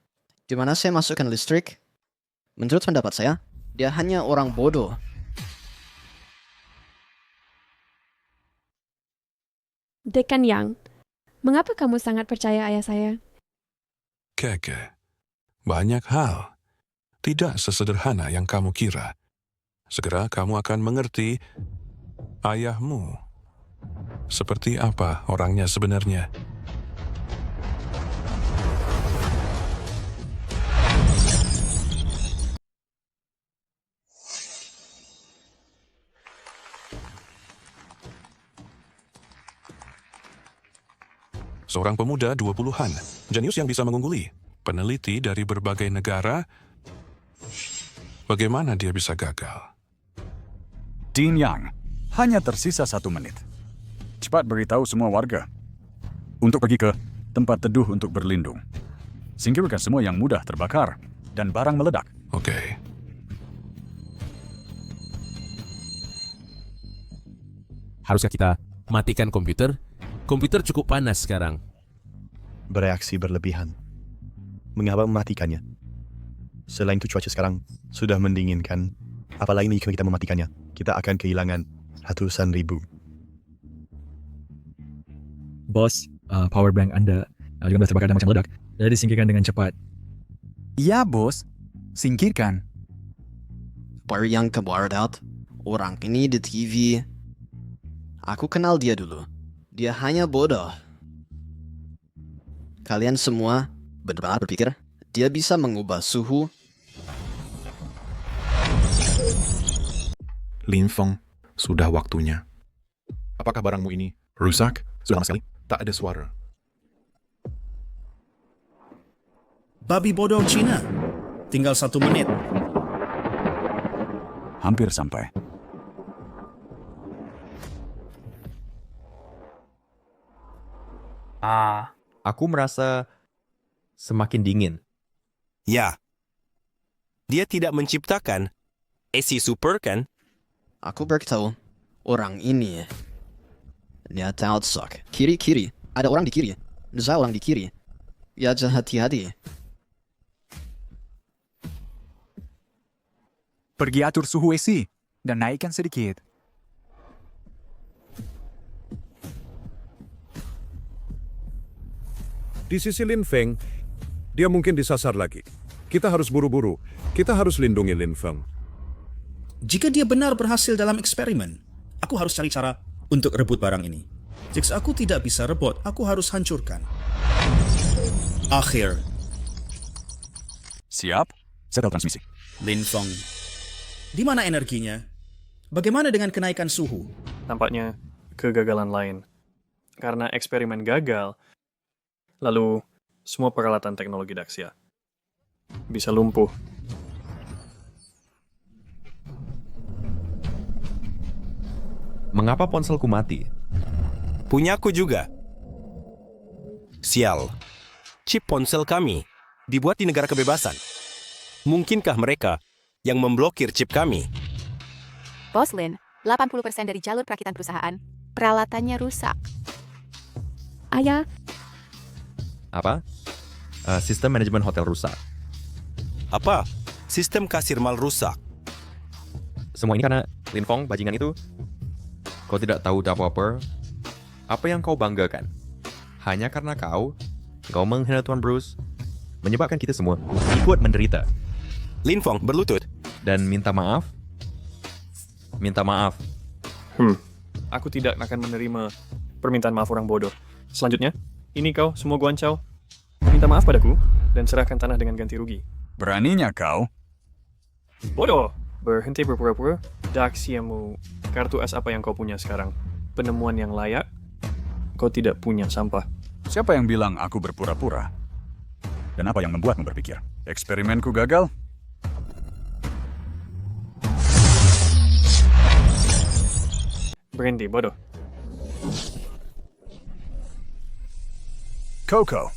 Di mana saya masukkan listrik? Menurut pendapat saya, dia hanya orang bodoh. Dekan Yang, mengapa kamu sangat percaya ayah saya? Keke, banyak hal. Tidak sesederhana yang kamu kira. Segera kamu akan mengerti ayahmu. Seperti apa orangnya sebenarnya. Seorang pemuda 20-an, jenius yang bisa mengungguli, peneliti dari berbagai negara. Bagaimana dia bisa gagal? Dean Yang, hanya tersisa 1 menit. Cepat beritahu semua warga untuk pergi ke tempat teduh untuk berlindung. Singkirkan semua yang mudah terbakar dan barang meledak. Oke. Haruskah kita matikan komputer? Komputer cukup panas sekarang. Bereaksi berlebihan. Mengapa mematikannya? Selain itu cuaca sekarang sudah mendinginkan. Apalagi jika kita mematikannya, kita akan kehilangan ratusan ribu. Bos, power bank Anda juga terbakar dan macam meledak. Jadi singkirkan dengan cepat. Ya, bos. Singkirkan. Baru yang kebarat, orang ini di TV. Aku kenal dia dulu. Dia hanya bodoh. Kalian semua benar-benar berpikir dia bisa mengubah suhu? Lin Feng, sudah waktunya. Apakah barangmu ini rusak? Sudah lama sekali, tak ada suara. Babi bodoh Cina. Tinggal 1 menit. Hampir sampai. Aku merasa semakin dingin. Ya. Dia tidak menciptakan AC Super, kan? Aku beritahu, orang ini dia tahu sok. Kiri-kiri, ada orang di kiri. Ada orang di kiri. Ya, jangan hati-hati. Pergi atur suhu AC dan naikkan sedikit. Di sisi Lin Feng, dia mungkin disasar lagi. Kita harus buru-buru. Kita harus lindungi Lin Feng. Jika dia benar berhasil dalam eksperimen, aku harus cari cara untuk rebut barang ini. Jika aku tidak bisa rebut, aku harus hancurkan. Akhir. Siap? Setel transmisi. Lin Feng. Di mana energinya? Bagaimana dengan kenaikan suhu? Tampaknya kegagalan lain. Karena eksperimen gagal, lalu semua peralatan teknologi Daxia bisa lumpuh. Mengapa ponselku mati? Punyaku juga. Sial. Chip ponsel kami dibuat di negara kebebasan. Mungkinkah mereka yang memblokir chip kami? Bos Lin, 80% dari jalur perakitan perusahaan, peralatannya rusak. Ayah, Apa? Sistem manajemen hotel rusak. Apa? Sistem kasir mal rusak. Semua ini karena Lin Feng, bajingan itu. Kau tidak tahu apa-apa. Apa yang kau banggakan? Hanya karena kau menghina Tuan Bruce, menyebabkan kita semua ikut menderita. Lin Feng berlutut. Dan minta maaf. Minta maaf. Aku tidak akan menerima permintaan maaf orang bodoh. Selanjutnya, ini kau semua guancau. Minta maaf padaku dan serahkan tanah dengan ganti rugi. Beraninya kau? Bodoh! Berhenti berpura-pura. Daxiamu, kartu as apa yang kau punya sekarang? Penemuan yang layak? Kau tidak punya sampah. Siapa yang bilang aku berpura-pura? Dan apa yang membuatmu berpikir? Eksperimenku gagal? Berhenti, bodoh. Coco.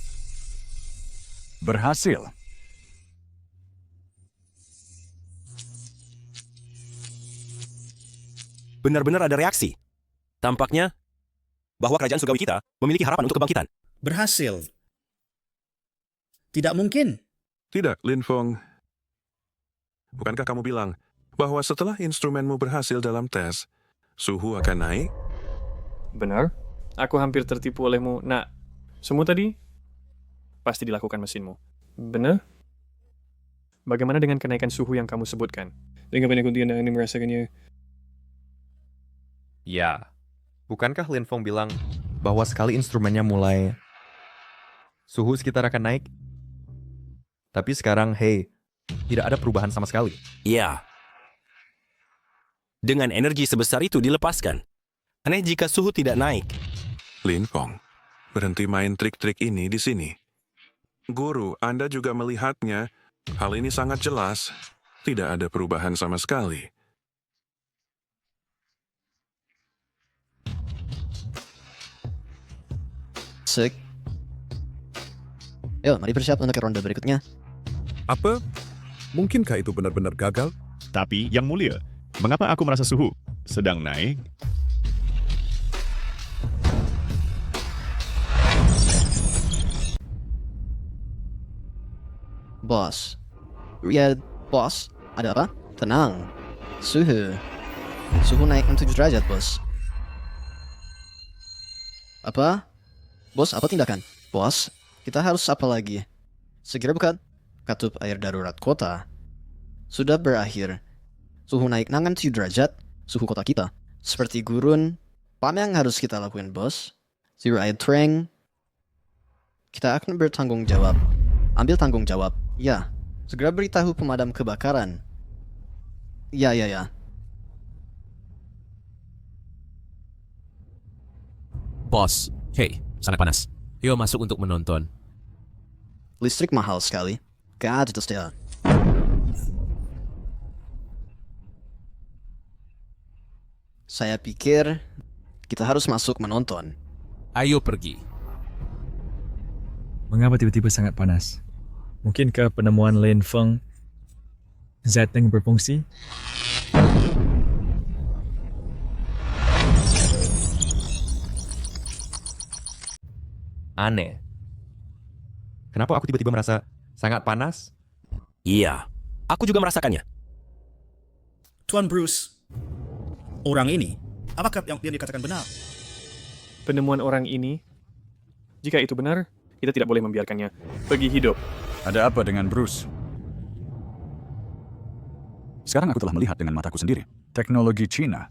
Berhasil. Benar-benar ada reaksi. Tampaknya bahwa kerajaan surgawi kita memiliki harapan untuk kebangkitan. Berhasil. Tidak mungkin. Tidak, Lin Feng. Bukankah kamu bilang bahwa setelah instrumenmu berhasil dalam tes, suhu akan naik? Benar. Aku hampir tertipu olehmu. Nah, semua tadi pasti dilakukan mesinmu. Benar? Bagaimana dengan kenaikan suhu yang kamu sebutkan? Dengan banyak kuntian yang merasakannya. Ya, bukankah Lin Feng bilang bahwa sekali instrumennya mulai, suhu sekitar akan naik? Tapi sekarang, hey, tidak ada perubahan sama sekali. Ya. Dengan energi sebesar itu dilepaskan. Aneh jika suhu tidak naik. Lin Feng, berhenti main trik-trik ini di sini. Guru, Anda juga melihatnya. Hal ini sangat jelas. Tidak ada perubahan sama sekali. Sik. Yuk, mari bersiap untuk ronde berikutnya. Apa? Mungkinkah itu benar-benar gagal? Tapi, Yang Mulia, mengapa aku merasa suhu sedang naik? Bos. Ya, bos. Ada apa? Tenang. Suhu naik 7 derajat, bos. Apa? Bos, apa tindakan? Bos, kita harus apa lagi? Segera buka katup air darurat kota. Sudah berakhir. Suhu naik nangan 7 derajat, suhu kota kita. Seperti gurun, apa yang harus kita lakukan, bos? Zero air train. Kita akan bertanggung jawab. Ambil tanggung jawab. Ya, segera beritahu pemadam kebakaran. Ya. Bos, hey, sangat panas. Yuk masuk untuk menonton. Listrik mahal sekali. Gak ada setia. Saya pikir kita harus masuk menonton. Ayo pergi. Mengapa tiba-tiba sangat panas? Mungkinkah penemuan Lin Feng Zeteng berfungsi? Aneh. Kenapa aku tiba-tiba merasa sangat panas? Iya, aku juga merasakannya. Tuan Bruce, orang ini, apakah yang dikatakan benar? Penemuan orang ini, jika itu benar, kita tidak boleh membiarkannya pergi hidup. Ada apa dengan Bruce? Sekarang aku telah melihat dengan mataku sendiri. Teknologi Cina.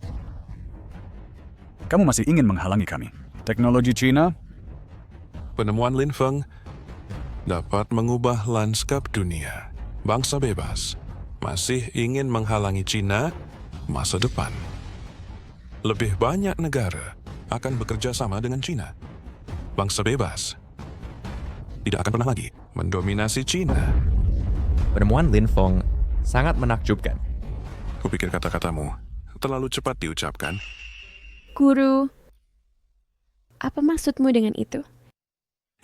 Kamu masih ingin menghalangi kami. Teknologi Cina? Penemuan Lin Feng dapat mengubah lanskap dunia. Bangsa bebas masih ingin menghalangi Cina masa depan. Lebih banyak negara akan bekerja sama dengan Cina. Bangsa bebas tidak akan pernah lagi mendominasi Cina. Penemuan Lin Feng sangat menakjubkan. Kupikir kata-katamu terlalu cepat diucapkan. Guru, apa maksudmu dengan itu?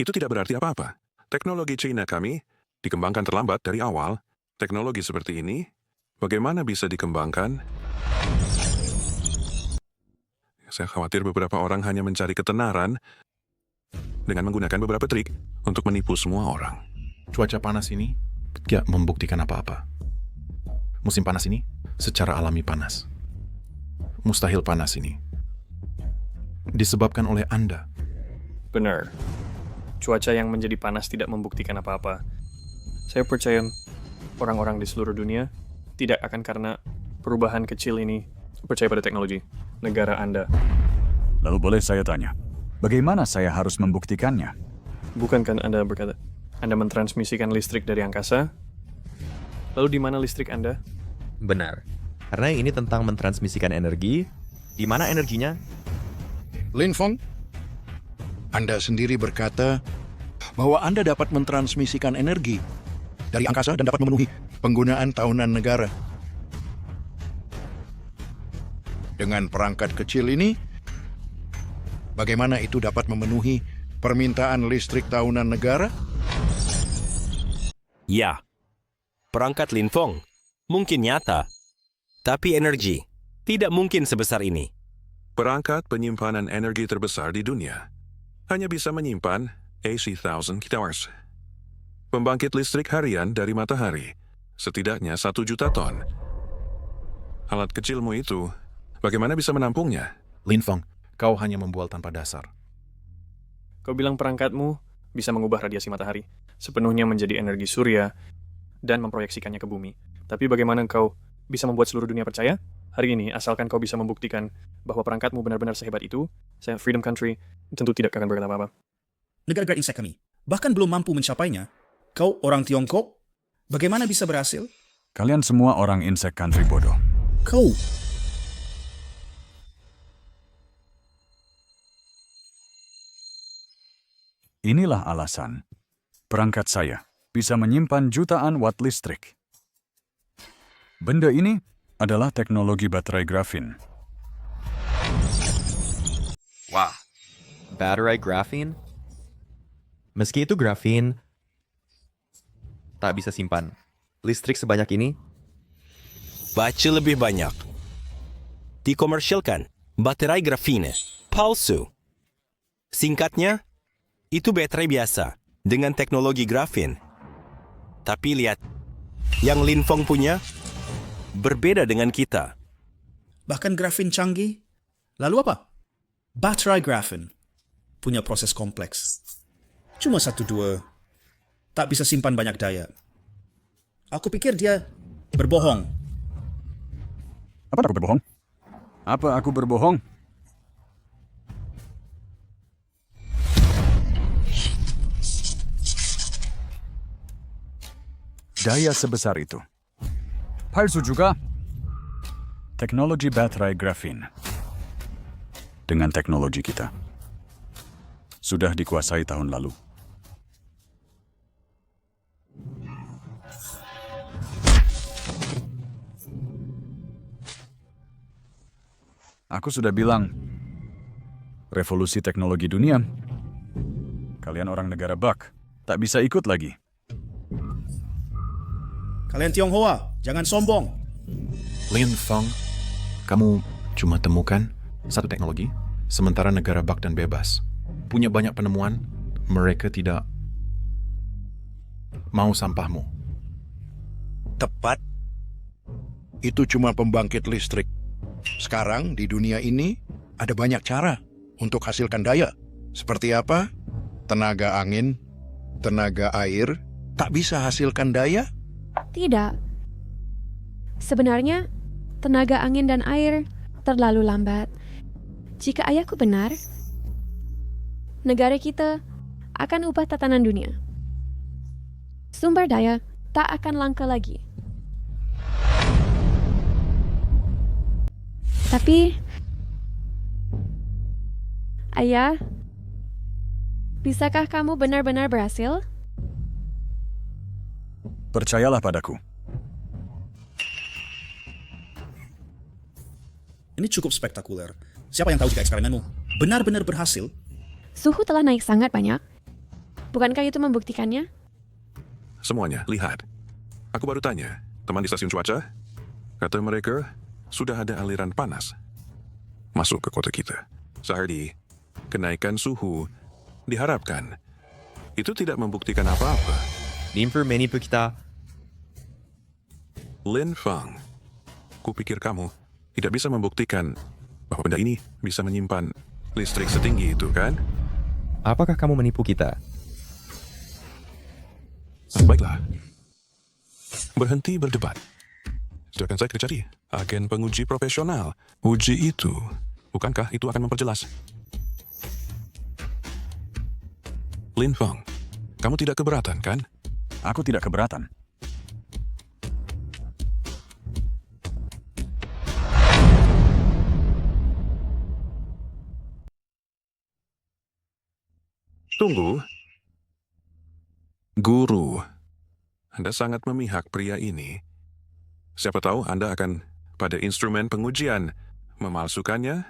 Itu tidak berarti apa-apa. Teknologi Cina kami dikembangkan terlambat dari awal. Teknologi seperti ini, bagaimana bisa dikembangkan? Saya khawatir beberapa orang hanya mencari ketenaran dengan menggunakan beberapa trik untuk menipu semua orang. Cuaca panas ini tidak membuktikan apa-apa. Musim panas ini secara alami panas. Mustahil panas ini disebabkan oleh Anda. Benar. Cuaca yang menjadi panas tidak membuktikan apa-apa. Saya percaya orang-orang di seluruh dunia tidak akan karena perubahan kecil ini percaya pada teknologi negara Anda. Lalu boleh saya tanya, bagaimana saya harus membuktikannya? Bukankah Anda berkata, Anda mentransmisikan listrik dari angkasa? Lalu di mana listrik Anda? Benar. Karena ini tentang mentransmisikan energi, di mana energinya? Lin Feng, Anda sendiri berkata bahwa Anda dapat mentransmisikan energi dari angkasa dan dapat memenuhi penggunaan tahunan negara. Dengan perangkat kecil ini, bagaimana itu dapat memenuhi permintaan listrik tahunan negara? Ya, perangkat Lin Feng mungkin nyata, tapi energi tidak mungkin sebesar ini. Perangkat penyimpanan energi terbesar di dunia hanya bisa menyimpan AC 1000 kWh. Pembangkit listrik harian dari matahari setidaknya 1 juta ton. Alat kecilmu itu, bagaimana bisa menampungnya? Lin Feng, kau hanya membual tanpa dasar. Kau bilang perangkatmu bisa mengubah radiasi matahari sepenuhnya menjadi energi surya dan memproyeksikannya ke bumi. Tapi bagaimana kau bisa membuat seluruh dunia percaya? Hari ini, asalkan kau bisa membuktikan bahwa perangkatmu benar-benar sehebat itu, saya Freedom Country tentu tidak akan berkata apa-apa. Negara-negara insek kami bahkan belum mampu mencapainya. Kau orang Tiongkok, bagaimana bisa berhasil? Kalian semua orang insect country bodoh. Kau Inilah alasan perangkat saya bisa menyimpan jutaan watt listrik. Benda ini adalah teknologi baterai grafin. Wah, baterai grafin? Meski itu grafin, tak bisa simpan listrik sebanyak ini. Baca lebih banyak. Dikomersialkan baterai grafine palsu. Singkatnya, itu baterai biasa dengan teknologi grafin. Tapi lihat, yang Linfeng punya berbeda dengan kita. bahkan grafin canggih. Lalu apa? Baterai grafin punya proses kompleks. Cuma 1-2 tak bisa simpan banyak daya. Aku pikir dia berbohong. Apa aku berbohong? Apa aku berbohong? Daya sebesar itu. Palsu juga. Teknologi baterai grafin. Dengan teknologi kita. Sudah dikuasai tahun lalu. Aku sudah bilang, revolusi teknologi dunia, kalian orang negara Bak, tak bisa ikut lagi. Kalian Tionghoa, jangan sombong. Linfeng, kamu cuma temukan satu teknologi, sementara negara Bak dan bebas punya banyak penemuan, mereka tidak mau sampahmu. Tepat. Itu cuma pembangkit listrik. Sekarang di dunia ini ada banyak cara untuk hasilkan daya. Seperti apa? Tenaga angin, tenaga air, tak bisa hasilkan daya? Tidak. Sebenarnya, tenaga angin dan air terlalu lambat. Jika ayahku benar, negara kita akan ubah tatanan dunia. Sumber daya tak akan langka lagi. Tapi, ayah, bisakah kamu benar-benar berhasil? Percayalah padaku. Ini cukup spektakuler. Siapa yang tahu jika eksperimenmu benar-benar berhasil? Suhu telah naik sangat banyak. Bukankah itu membuktikannya? Semuanya, lihat. Aku baru tanya, teman di stasiun cuaca, kata mereka, sudah ada aliran panas masuk ke kota kita. Sehari, kenaikan suhu diharapkan. Itu tidak membuktikan apa-apa. Informasi kita. Linfeng, kupikir kamu tidak bisa membuktikan bahwa benda ini bisa menyimpan listrik setinggi itu, kan? Apakah kamu menipu kita? Baiklah. Berhenti berdebat. Silakan saya kita cari agen penguji profesional. Uji itu, bukankah itu akan memperjelas? Linfeng, kamu tidak keberatan, kan? Aku tidak keberatan. Tunggu. Guru, Anda sangat memihak pria ini. Siapa tahu Anda akan pada instrumen pengujian memalsukannya?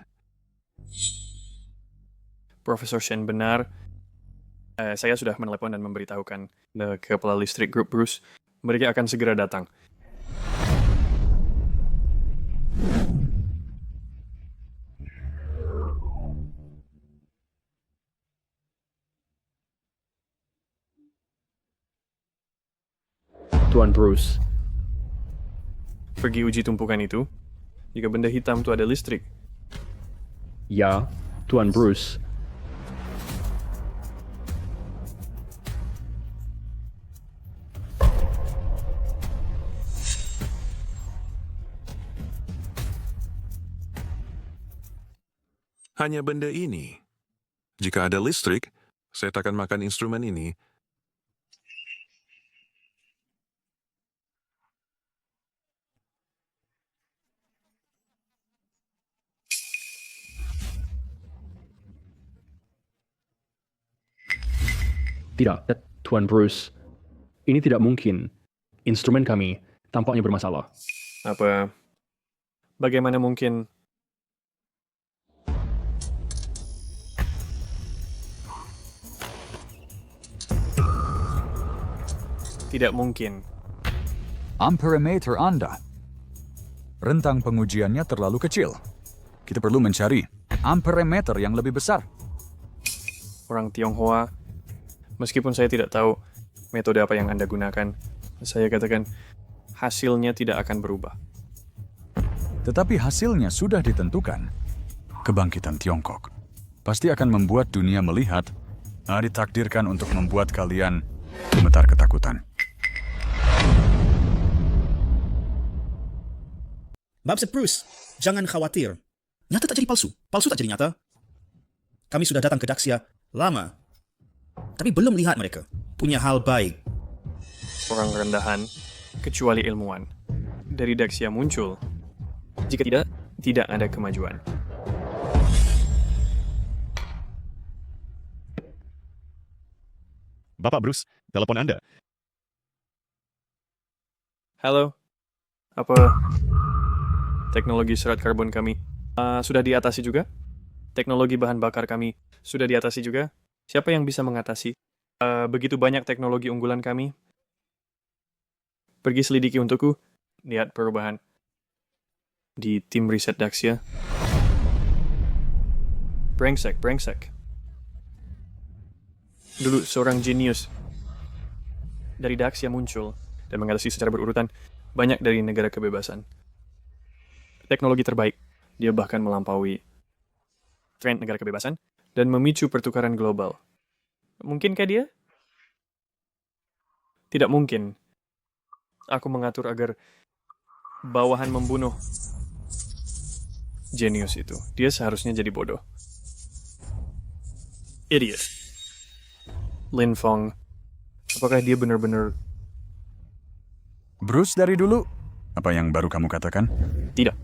Profesor Shen benar. Saya sudah menelepon dan memberitahukan ke kepala listrik grup Bruce. Mereka akan segera datang. Tuan Bruce, pergi uji tumpukan itu. Jika benda hitam itu ada listrik. Ya, Tuan Bruce. hanya benda ini. Jika ada listrik, saya takkan makan instrumen ini. Tidak, Tuan Bruce. Ini tidak mungkin. Instrumen kami tampaknya bermasalah. Apa? Bagaimana mungkin? Tidak mungkin. Amperemeter Anda. Rentang pengujiannya terlalu kecil. Kita perlu mencari amperemeter yang lebih besar. Orang Tionghoa, meskipun saya tidak tahu metode apa yang Anda gunakan, saya katakan hasilnya tidak akan berubah. Tetapi hasilnya sudah ditentukan. Kebangkitan Tiongkok pasti akan membuat dunia melihat, ditakdirkan untuk membuat kalian gemetar ketakutan. Babset Bruce, jangan khawatir. Nyata tak jadi palsu. Palsu tak jadi nyata. Kami sudah datang ke Daxia lama, tapi belum lihat mereka punya hal baik. Orang rendahan, kecuali ilmuwan, dari Daxia muncul. Jika tidak, tidak ada kemajuan. Bapak Bruce, telepon Anda. Halo, apa teknologi serat karbon kami sudah diatasi juga? Teknologi bahan bakar kami sudah diatasi juga? Siapa yang bisa mengatasi begitu banyak teknologi unggulan kami? Pergi selidiki untukku, lihat perubahan di tim riset Daxia. Brengsek. Dulu seorang jenius dari Daxia muncul dan mengatasi secara berurutan banyak dari negara kebebasan. Teknologi terbaik, dia bahkan melampaui tren negara kebebasan dan memicu pertukaran global. Mungkinkah dia? Tidak mungkin. Aku mengatur agar bawahan membunuh jenius itu. Dia seharusnya jadi bodoh. Idiot. Lin Feng. Apakah dia benar-benar... Bruce dari dulu, apa yang baru kamu katakan? Tidak.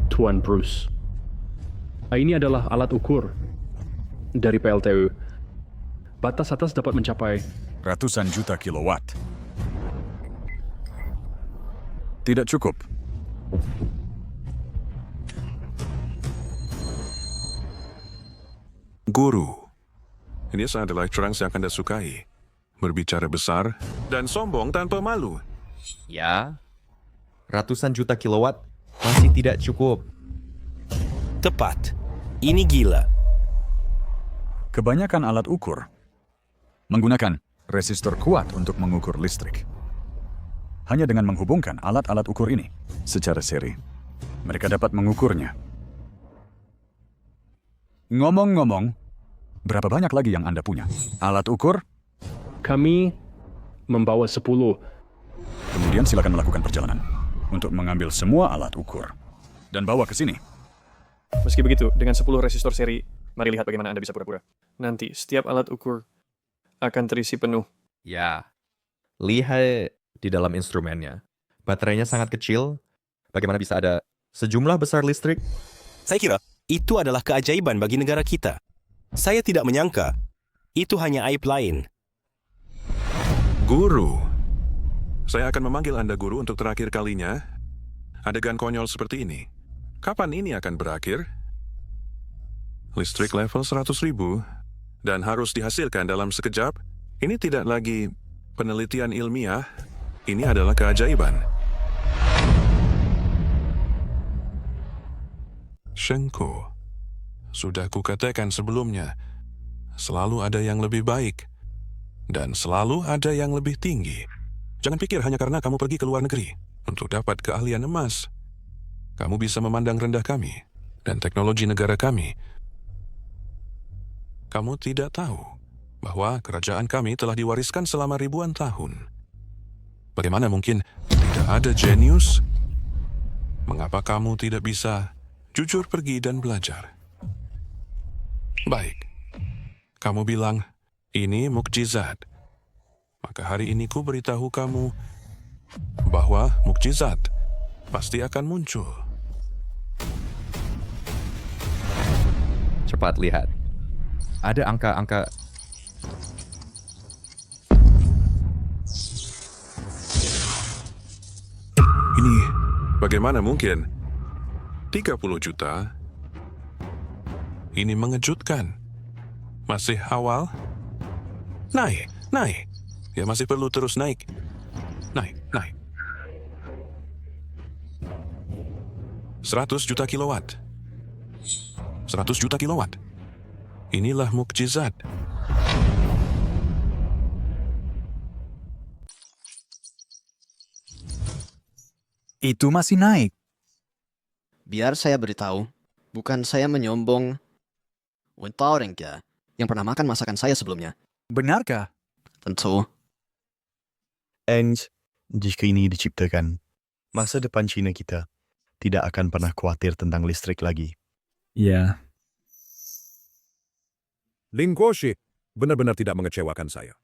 Tuan Bruce. Ini adalah alat ukur dari PLTU. Batas atas dapat mencapai ratusan juta kilowatt. Tidak cukup. Guru. Ini adalah terang yang Anda sukai. Berbicara besar dan sombong tanpa malu. Ya, ratusan juta kilowatt masih tidak cukup. Tepat. Ini gila. Kebanyakan alat ukur menggunakan resistor kuat untuk mengukur listrik. Hanya dengan menghubungkan alat-alat ukur ini secara seri, mereka dapat mengukurnya. Ngomong-ngomong, berapa banyak lagi yang Anda punya? Alat ukur? Kami membawa 10. Kemudian silakan melakukan perjalanan untuk mengambil semua alat ukur dan bawa ke sini. Meski begitu, dengan 10 resistor seri, mari lihat bagaimana Anda bisa pura-pura. Nanti, setiap alat ukur akan terisi penuh. Ya, lihat di dalam instrumennya. Baterainya sangat kecil. Bagaimana bisa ada sejumlah besar listrik? Saya kira itu adalah keajaiban bagi negara kita. Saya tidak menyangka itu hanya aib lain. Guru. Saya akan memanggil Anda guru untuk terakhir kalinya. Adegan konyol seperti ini. Kapan ini akan berakhir? Listrik level 100.000 dan harus dihasilkan dalam sekejap. Ini tidak lagi penelitian ilmiah. Ini adalah keajaiban. Shengko, sudah kukatakan sebelumnya, selalu ada yang lebih baik dan selalu ada yang lebih tinggi. Jangan pikir hanya karena kamu pergi ke luar negeri untuk dapat keahlian emas, kamu bisa memandang rendah kami dan teknologi negara kami. Kamu tidak tahu bahwa kerajaan kami telah diwariskan selama ribuan tahun. Bagaimana mungkin tidak ada jenius Mengapa kamu tidak bisa jujur pergi dan belajar? Baik, kamu bilang ini mukjizat. Maka hari ini ku beritahu kamu bahwa mukjizat pasti akan muncul. Cepat lihat. Ada angka-angka. Ini bagaimana mungkin? 30 juta? Ini mengejutkan. Masih awal? Naik, naik. Ya masih perlu terus naik. Naik, naik. 100 juta kilowatt. 100 juta kilowatt. Inilah mukjizat. Itu masih naik. Biar saya beritahu, bukan saya menyombong. Wentaurenka yang pernah makan masakan saya sebelumnya. Benarkah? Tentu. And jika ini diciptakan, masa depan Cina kita tidak akan pernah khawatir tentang listrik lagi. Ya. Lin Guoshi benar-benar tidak mengecewakan saya.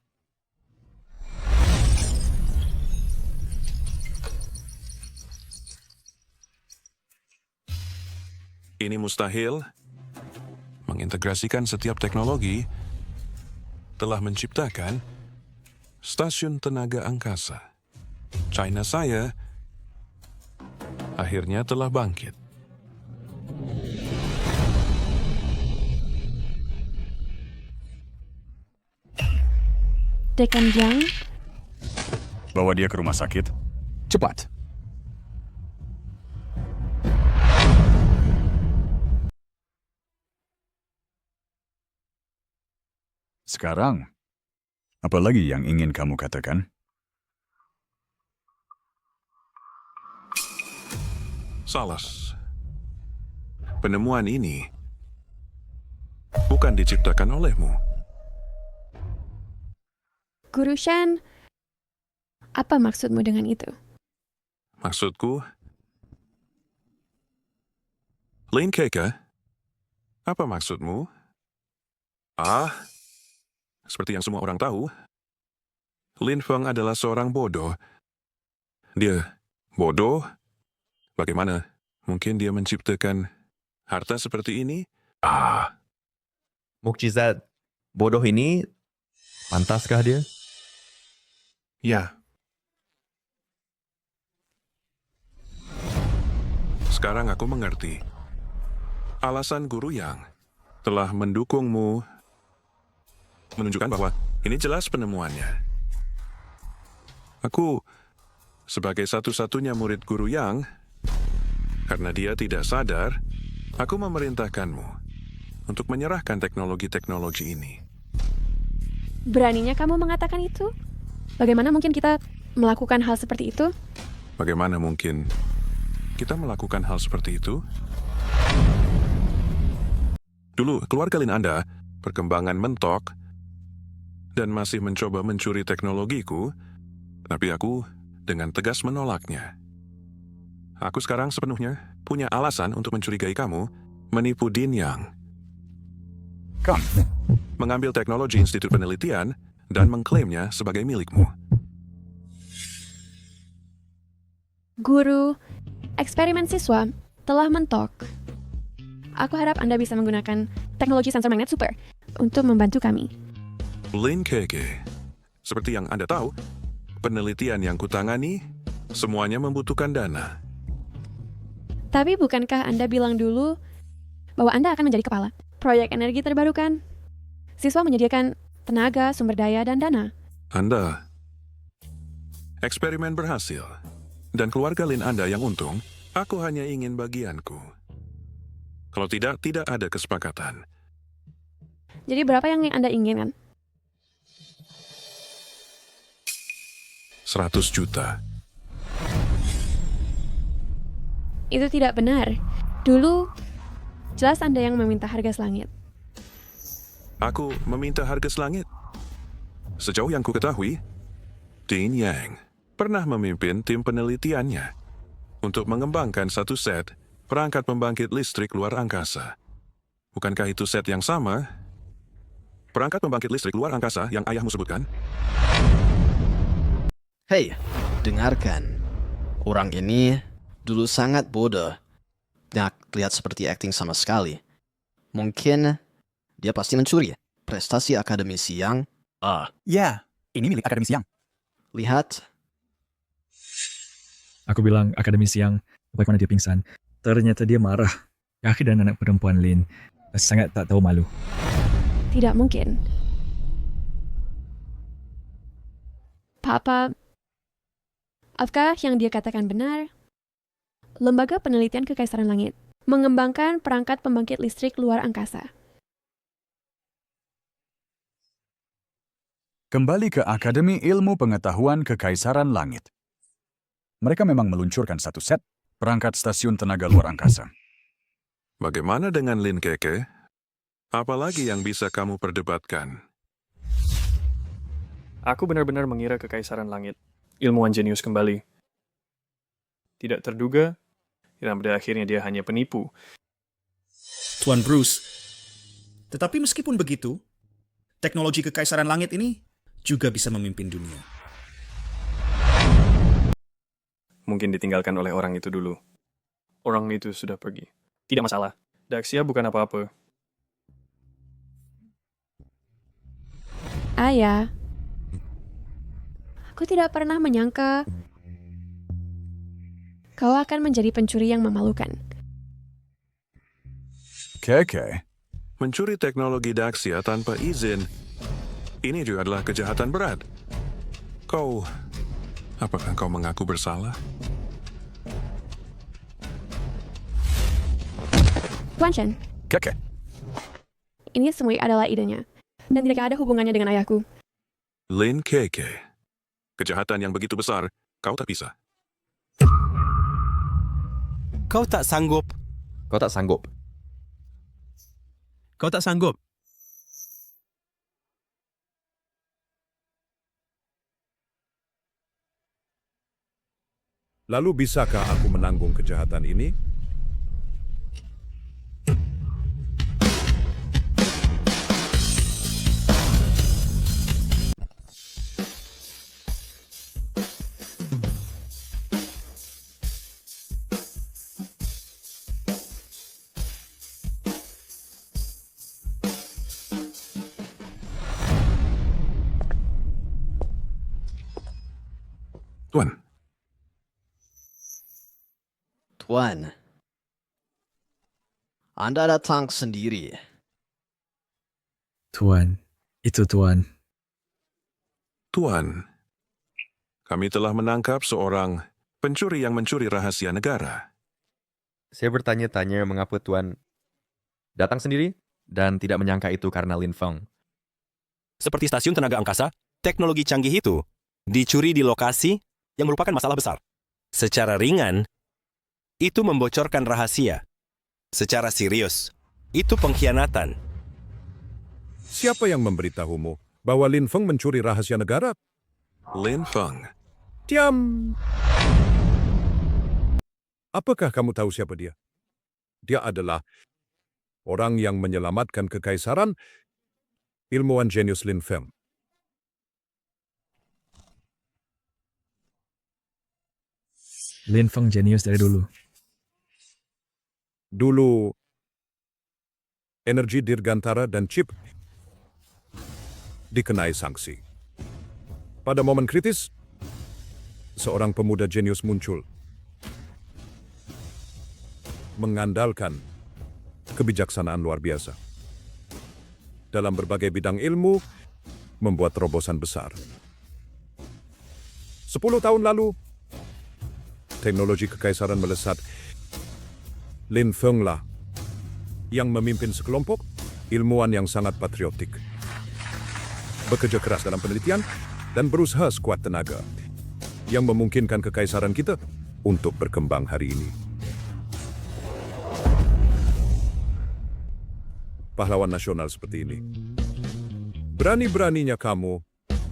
Ini mustahil. Mengintegrasikan setiap teknologi telah menciptakan stasiun tenaga angkasa. China saya akhirnya telah bangkit. Dekan Jiang, Bawa dia ke rumah sakit. Cepat. Sekarang, apa lagi yang ingin kamu katakan? Salas. Penemuan ini bukan diciptakan olehmu. Guru Shen, apa maksudmu dengan itu? Maksudku, Lin Keike, apa maksudmu? Seperti yang semua orang tahu, Lin Feng adalah seorang bodoh. Dia bodoh? Bagaimana mungkin dia menciptakan harta seperti ini? Mukjizat bodoh ini, pantaskah dia? Ya. Sekarang aku mengerti. Alasan guru yang telah mendukungmu menunjukkan bahwa ini jelas penemuannya. Aku, sebagai satu-satunya murid guru yang, karena dia tidak sadar, aku memerintahkanmu untuk menyerahkan teknologi-teknologi ini. Beraninya kamu mengatakan itu? Bagaimana mungkin kita melakukan hal seperti itu? Bagaimana mungkin kita melakukan hal seperti itu? Dulu, keluarga Lin Anda perkembangan mentok dan masih mencoba mencuri teknologiku, tapi aku dengan tegas menolaknya. Aku sekarang sepenuhnya punya alasan untuk mencurigai kamu menipu Din Yang. Mengambil teknologi Institut Penelitian dan mengklaimnya sebagai milikmu. Guru, eksperimen siswa telah mentok. Aku harap Anda bisa menggunakan teknologi sensor magnet super untuk membantu kami. Lin Keike, seperti yang Anda tahu, penelitian yang kutangani semuanya membutuhkan dana. Tapi bukankah Anda bilang dulu bahwa Anda akan menjadi kepala proyek energi terbarukan? Siswa menyediakan tenaga, sumber daya, dan dana. Anda, eksperimen berhasil, dan keluarga Lin Anda yang untung, aku hanya ingin bagianku. Kalau tidak, tidak ada kesepakatan. Jadi berapa yang Anda inginkan? 100 juta. Itu tidak benar. Dulu, jelas Anda yang meminta harga selangit. Aku meminta harga selangit. Sejauh yang ku ketahui, Din Yang pernah memimpin tim penelitiannya untuk mengembangkan satu set perangkat pembangkit listrik luar angkasa. Bukankah itu set yang sama? Perangkat pembangkit listrik luar angkasa yang ayahmu sebutkan? Hei, dengarkan. Orang ini dulu sangat bodoh. Nggak lihat seperti acting sama sekali. Mungkin dia pasti mencuri prestasi akademisi yang A. Ya, ini milik akademisi yang. Lihat. Aku bilang akademisi yang, bagaimana dia pingsan. Ternyata dia marah. Kakak dan anak perempuan Lin sangat tak tahu malu. Tidak mungkin. Papa, apakah yang dia katakan benar? Lembaga Penelitian Kekaisaran Langit mengembangkan perangkat pembangkit listrik luar angkasa. Kembali ke Akademi Ilmu Pengetahuan Kekaisaran Langit. Mereka memang meluncurkan satu set perangkat stasiun tenaga luar angkasa. Bagaimana dengan Lin Keke? Apalagi yang bisa kamu perdebatkan? Aku benar-benar mengira Kekaisaran Langit ilmuwan jenius kembali. Tidak terduga, dan pada akhirnya dia hanya penipu. Tuan Bruce, tetapi meskipun begitu, teknologi Kekaisaran Langit ini juga bisa memimpin dunia. Mungkin ditinggalkan oleh orang itu dulu. Orang itu sudah pergi. Tidak masalah. Daxia bukan apa-apa. Ayah, aku tidak pernah menyangka kau akan menjadi pencuri yang memalukan. Keke. Mencuri teknologi Daxia tanpa izin, ini juga adalah kejahatan berat. Apakah kau mengaku bersalah? Tuan Shen, Keke. ini semua adalah idenya, dan tidak ada hubungannya dengan ayahku. Lin Keke. Kejahatan yang begitu besar, kau tak bisa. Kau tak sanggup. Kau tak sanggup. Kau tak sanggup. Lalu bisakah aku menanggung kejahatan ini? Tuan, Anda datang sendiri. Tuan, itu Tuan. Tuan, kami telah menangkap seorang pencuri yang mencuri rahasia negara. Saya bertanya-tanya mengapa Tuan datang sendiri dan tidak menyangka itu karena Lin Feng. Seperti stasiun tenaga angkasa, teknologi canggih itu dicuri di lokasi yang merupakan masalah besar. Secara ringan, itu membocorkan rahasia. Secara serius, itu pengkhianatan. Siapa yang memberitahumu bahwa Lin Feng mencuri rahasia negara? Lin Feng. Diam! Apakah kamu tahu siapa dia? Dia adalah orang yang menyelamatkan kekaisaran, ilmuwan jenius Lin Feng. Lin Feng jenius dari dulu. Dulu, energi dirgantara dan chip dikenai sanksi. Pada momen kritis, seorang pemuda jenius muncul, mengandalkan kebijaksanaan luar biasa. Dalam berbagai bidang ilmu, membuat terobosan besar. 10 tahun lalu, teknologi kekaisaran melesat. Lin Feng lah yang memimpin sekelompok ilmuwan yang sangat patriotik. Bekerja keras dalam penelitian dan berusaha sekuat tenaga yang memungkinkan kekaisaran kita untuk berkembang hari ini. Pahlawan nasional seperti ini. Berani-beraninya kamu,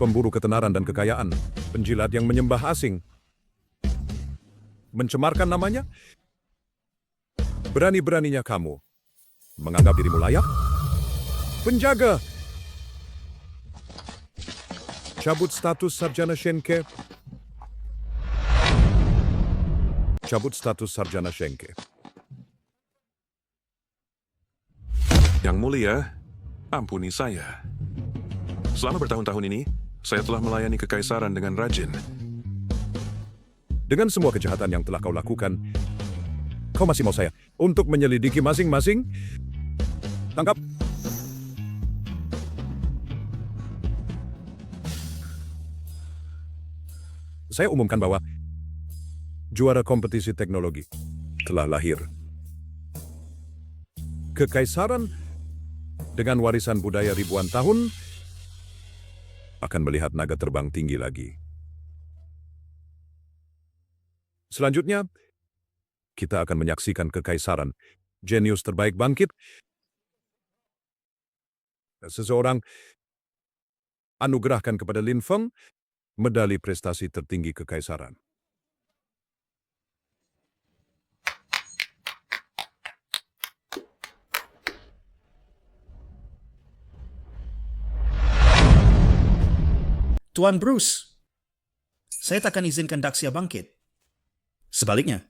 pemburu ketenaran dan kekayaan, penjilat yang menyembah asing. mencemarkan namanya? Berani-beraninya kamu menganggap dirimu layak? Penjaga! Cabut status Sarjana Shenke. Cabut status Sarjana Shenke. Yang mulia, ampuni saya. Selama bertahun-tahun ini, saya telah melayani kekaisaran dengan rajin. Dengan semua kejahatan yang telah kau lakukan, kau masih mau saya untuk menyelidiki masing-masing? Tangkap. Saya umumkan bahwa juara kompetisi teknologi telah lahir. Kekaisaran dengan warisan budaya ribuan tahun akan melihat naga terbang tinggi lagi. Selanjutnya, kita akan menyaksikan kekaisaran jenius terbaik bangkit. Seseorang anugerahkan kepada Lin Feng medali prestasi tertinggi kekaisaran. Tuan Bruce, saya takkan izinkan Daxia bangkit. Sebaliknya.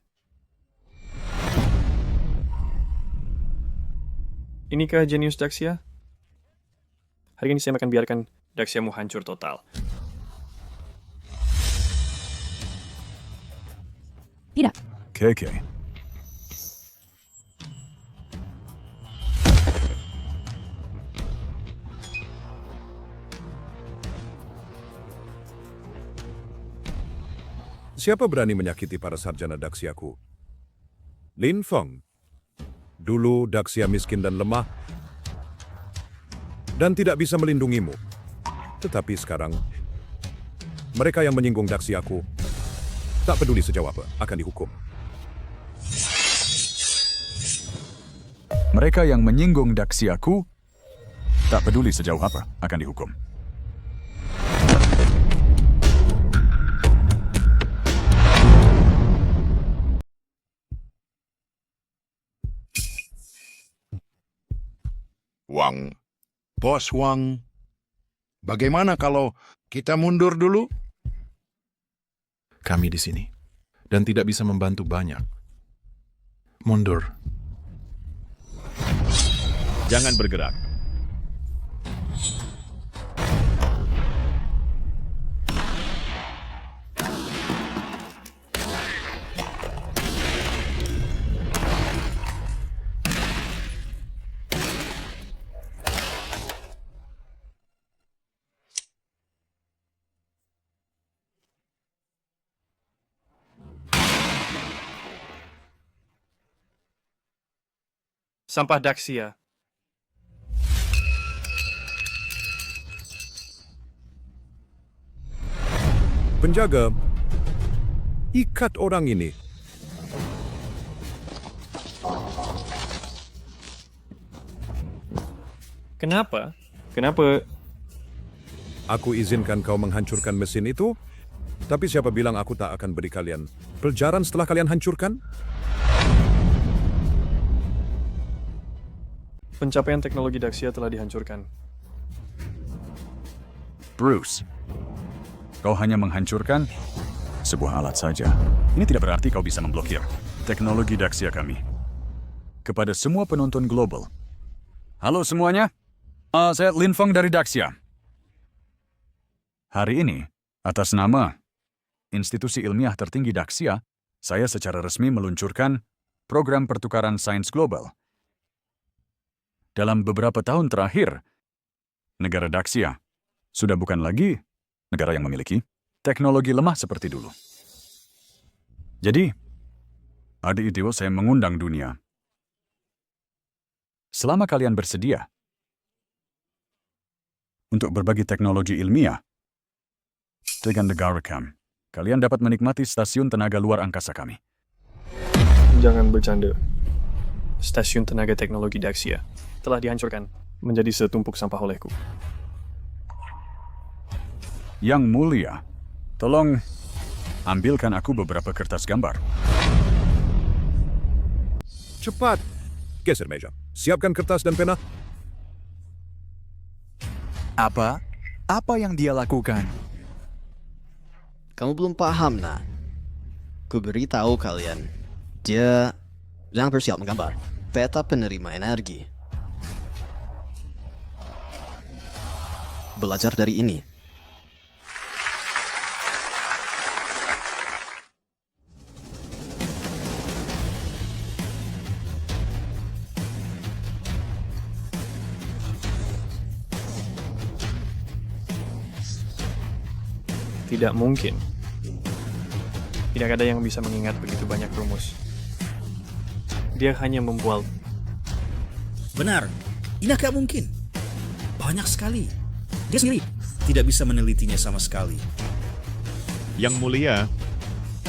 Inikah jenius Daxia? Hari ini saya akan biarkan Daxiamu hancur total. Tidak. KK. Siapa berani menyakiti para sarjana Daxiaku? Lin Feng. Dulu Daxia miskin dan lemah dan tidak bisa melindungimu. Tetapi sekarang, mereka yang menyinggung Daxiaku, tak peduli sejauh apa, akan dihukum. Mereka yang menyinggung Daxiaku, tak peduli sejauh apa, akan dihukum. Wang, Bos Wang, bagaimana kalau kita mundur dulu? Kami di sini, dan tidak bisa membantu banyak. Mundur. Jangan bergerak. Sampah Daxia. Penjaga, ikat orang ini. Kenapa? Kenapa? Aku izinkan kau menghancurkan mesin itu, tapi siapa bilang aku tak akan beri kalian pelajaran setelah kalian hancurkan? Pencapaian teknologi Daxia telah dihancurkan. Bruce, kau hanya menghancurkan sebuah alat saja. Ini tidak berarti kau bisa memblokir teknologi Daxia kami. Kepada semua penonton global. Halo semuanya, saya Lin Feng dari Daxia. Hari ini, atas nama institusi ilmiah tertinggi Daxia, saya secara resmi meluncurkan program pertukaran sains global. Dalam beberapa tahun terakhir, negara Daxia sudah bukan lagi negara yang memiliki teknologi lemah seperti dulu. Jadi, ada ide saya mengundang dunia. Selama kalian bersedia untuk berbagi teknologi ilmiah dengan negara kami, kalian dapat menikmati stasiun tenaga luar angkasa kami. Jangan bercanda. Stasiun tenaga teknologi Daxia telah dihancurkan menjadi setumpuk sampah olehku. Yang mulia, tolong ambilkan aku beberapa kertas gambar. Cepat. Geser meja. Siapkan kertas dan pena. Apa? Apa yang dia lakukan? Kamu belum paham, nah. Ku beritahu kalian. Dia sedang bersiap menggambar peta penerima energi. Belajar dari ini. Tidak mungkin. Tidak ada yang bisa mengingat begitu banyak rumus. Dia hanya membual. Benar, ini agak mungkin. Banyak sekali. Dia sendiri tidak bisa menelitinya sama sekali. Yang mulia,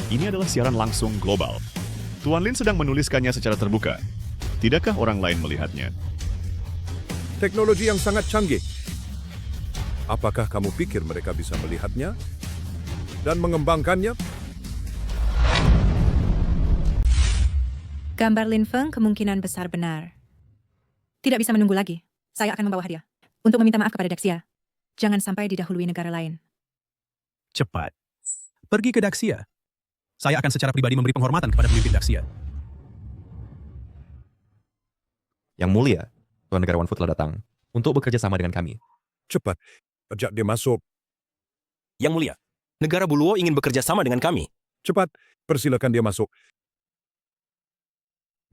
ini adalah siaran langsung global. Tuan Lin sedang menuliskannya secara terbuka. Tidakkah orang lain melihatnya? Teknologi yang sangat canggih. Apakah kamu pikir mereka bisa melihatnya dan mengembangkannya? Gambar Lin Feng kemungkinan besar benar. Tidak bisa menunggu lagi. Saya akan membawa hadiah. Untuk meminta maaf kepada Daxia. Jangan sampai didahului negara lain. Cepat. Pergi ke Daxia. Saya akan secara pribadi memberi penghormatan kepada pemimpin Daxia. Yang mulia, Tuan Negarawan Fu telah datang untuk bekerja sama dengan kami. Cepat. Ajak dia masuk. Yang mulia, negara Buluo ingin bekerja sama dengan kami. Cepat. Persilakan dia masuk.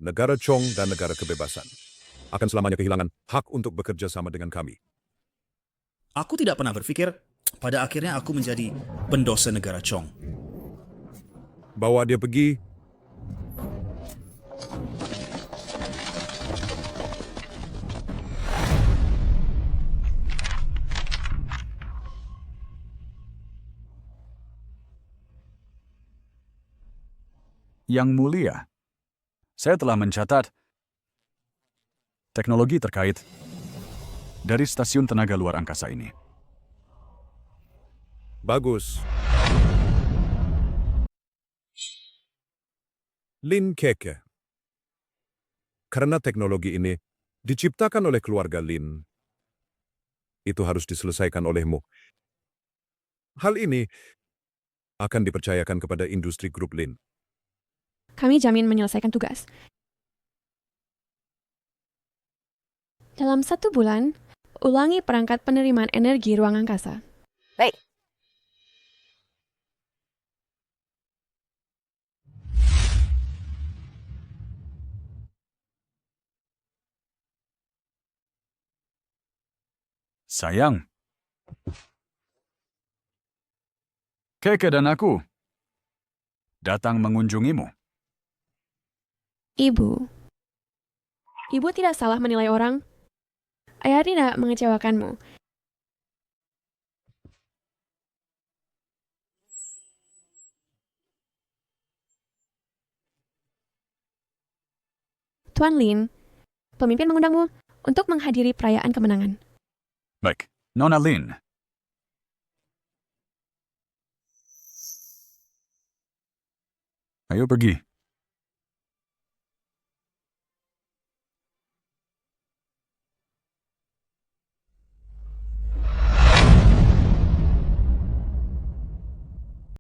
Negara Chong dan negara kebebasan akan selamanya kehilangan hak untuk bekerja sama dengan kami. Aku tidak pernah berpikir pada akhirnya aku menjadi pendosa negara Chong. Bawa dia pergi. Yang mulia, saya telah mencatat teknologi terkait dari stasiun tenaga luar angkasa ini. Bagus. Lin Keke. Karena teknologi ini diciptakan oleh keluarga Lin, itu harus diselesaikan olehmu. Hal ini akan dipercayakan kepada industri grup Lin. Kami jamin menyelesaikan tugas. Dalam 1 bulan, ulangi perangkat penerimaan energi ruang angkasa. Baik. Sayang, Keke dan aku datang mengunjungimu. Ibu tidak salah menilai orang. Ayah tidak mengecewakanmu. Tuan Lin, pemimpin mengundangmu untuk menghadiri perayaan kemenangan. Baik, Nona Lin. Ayo pergi.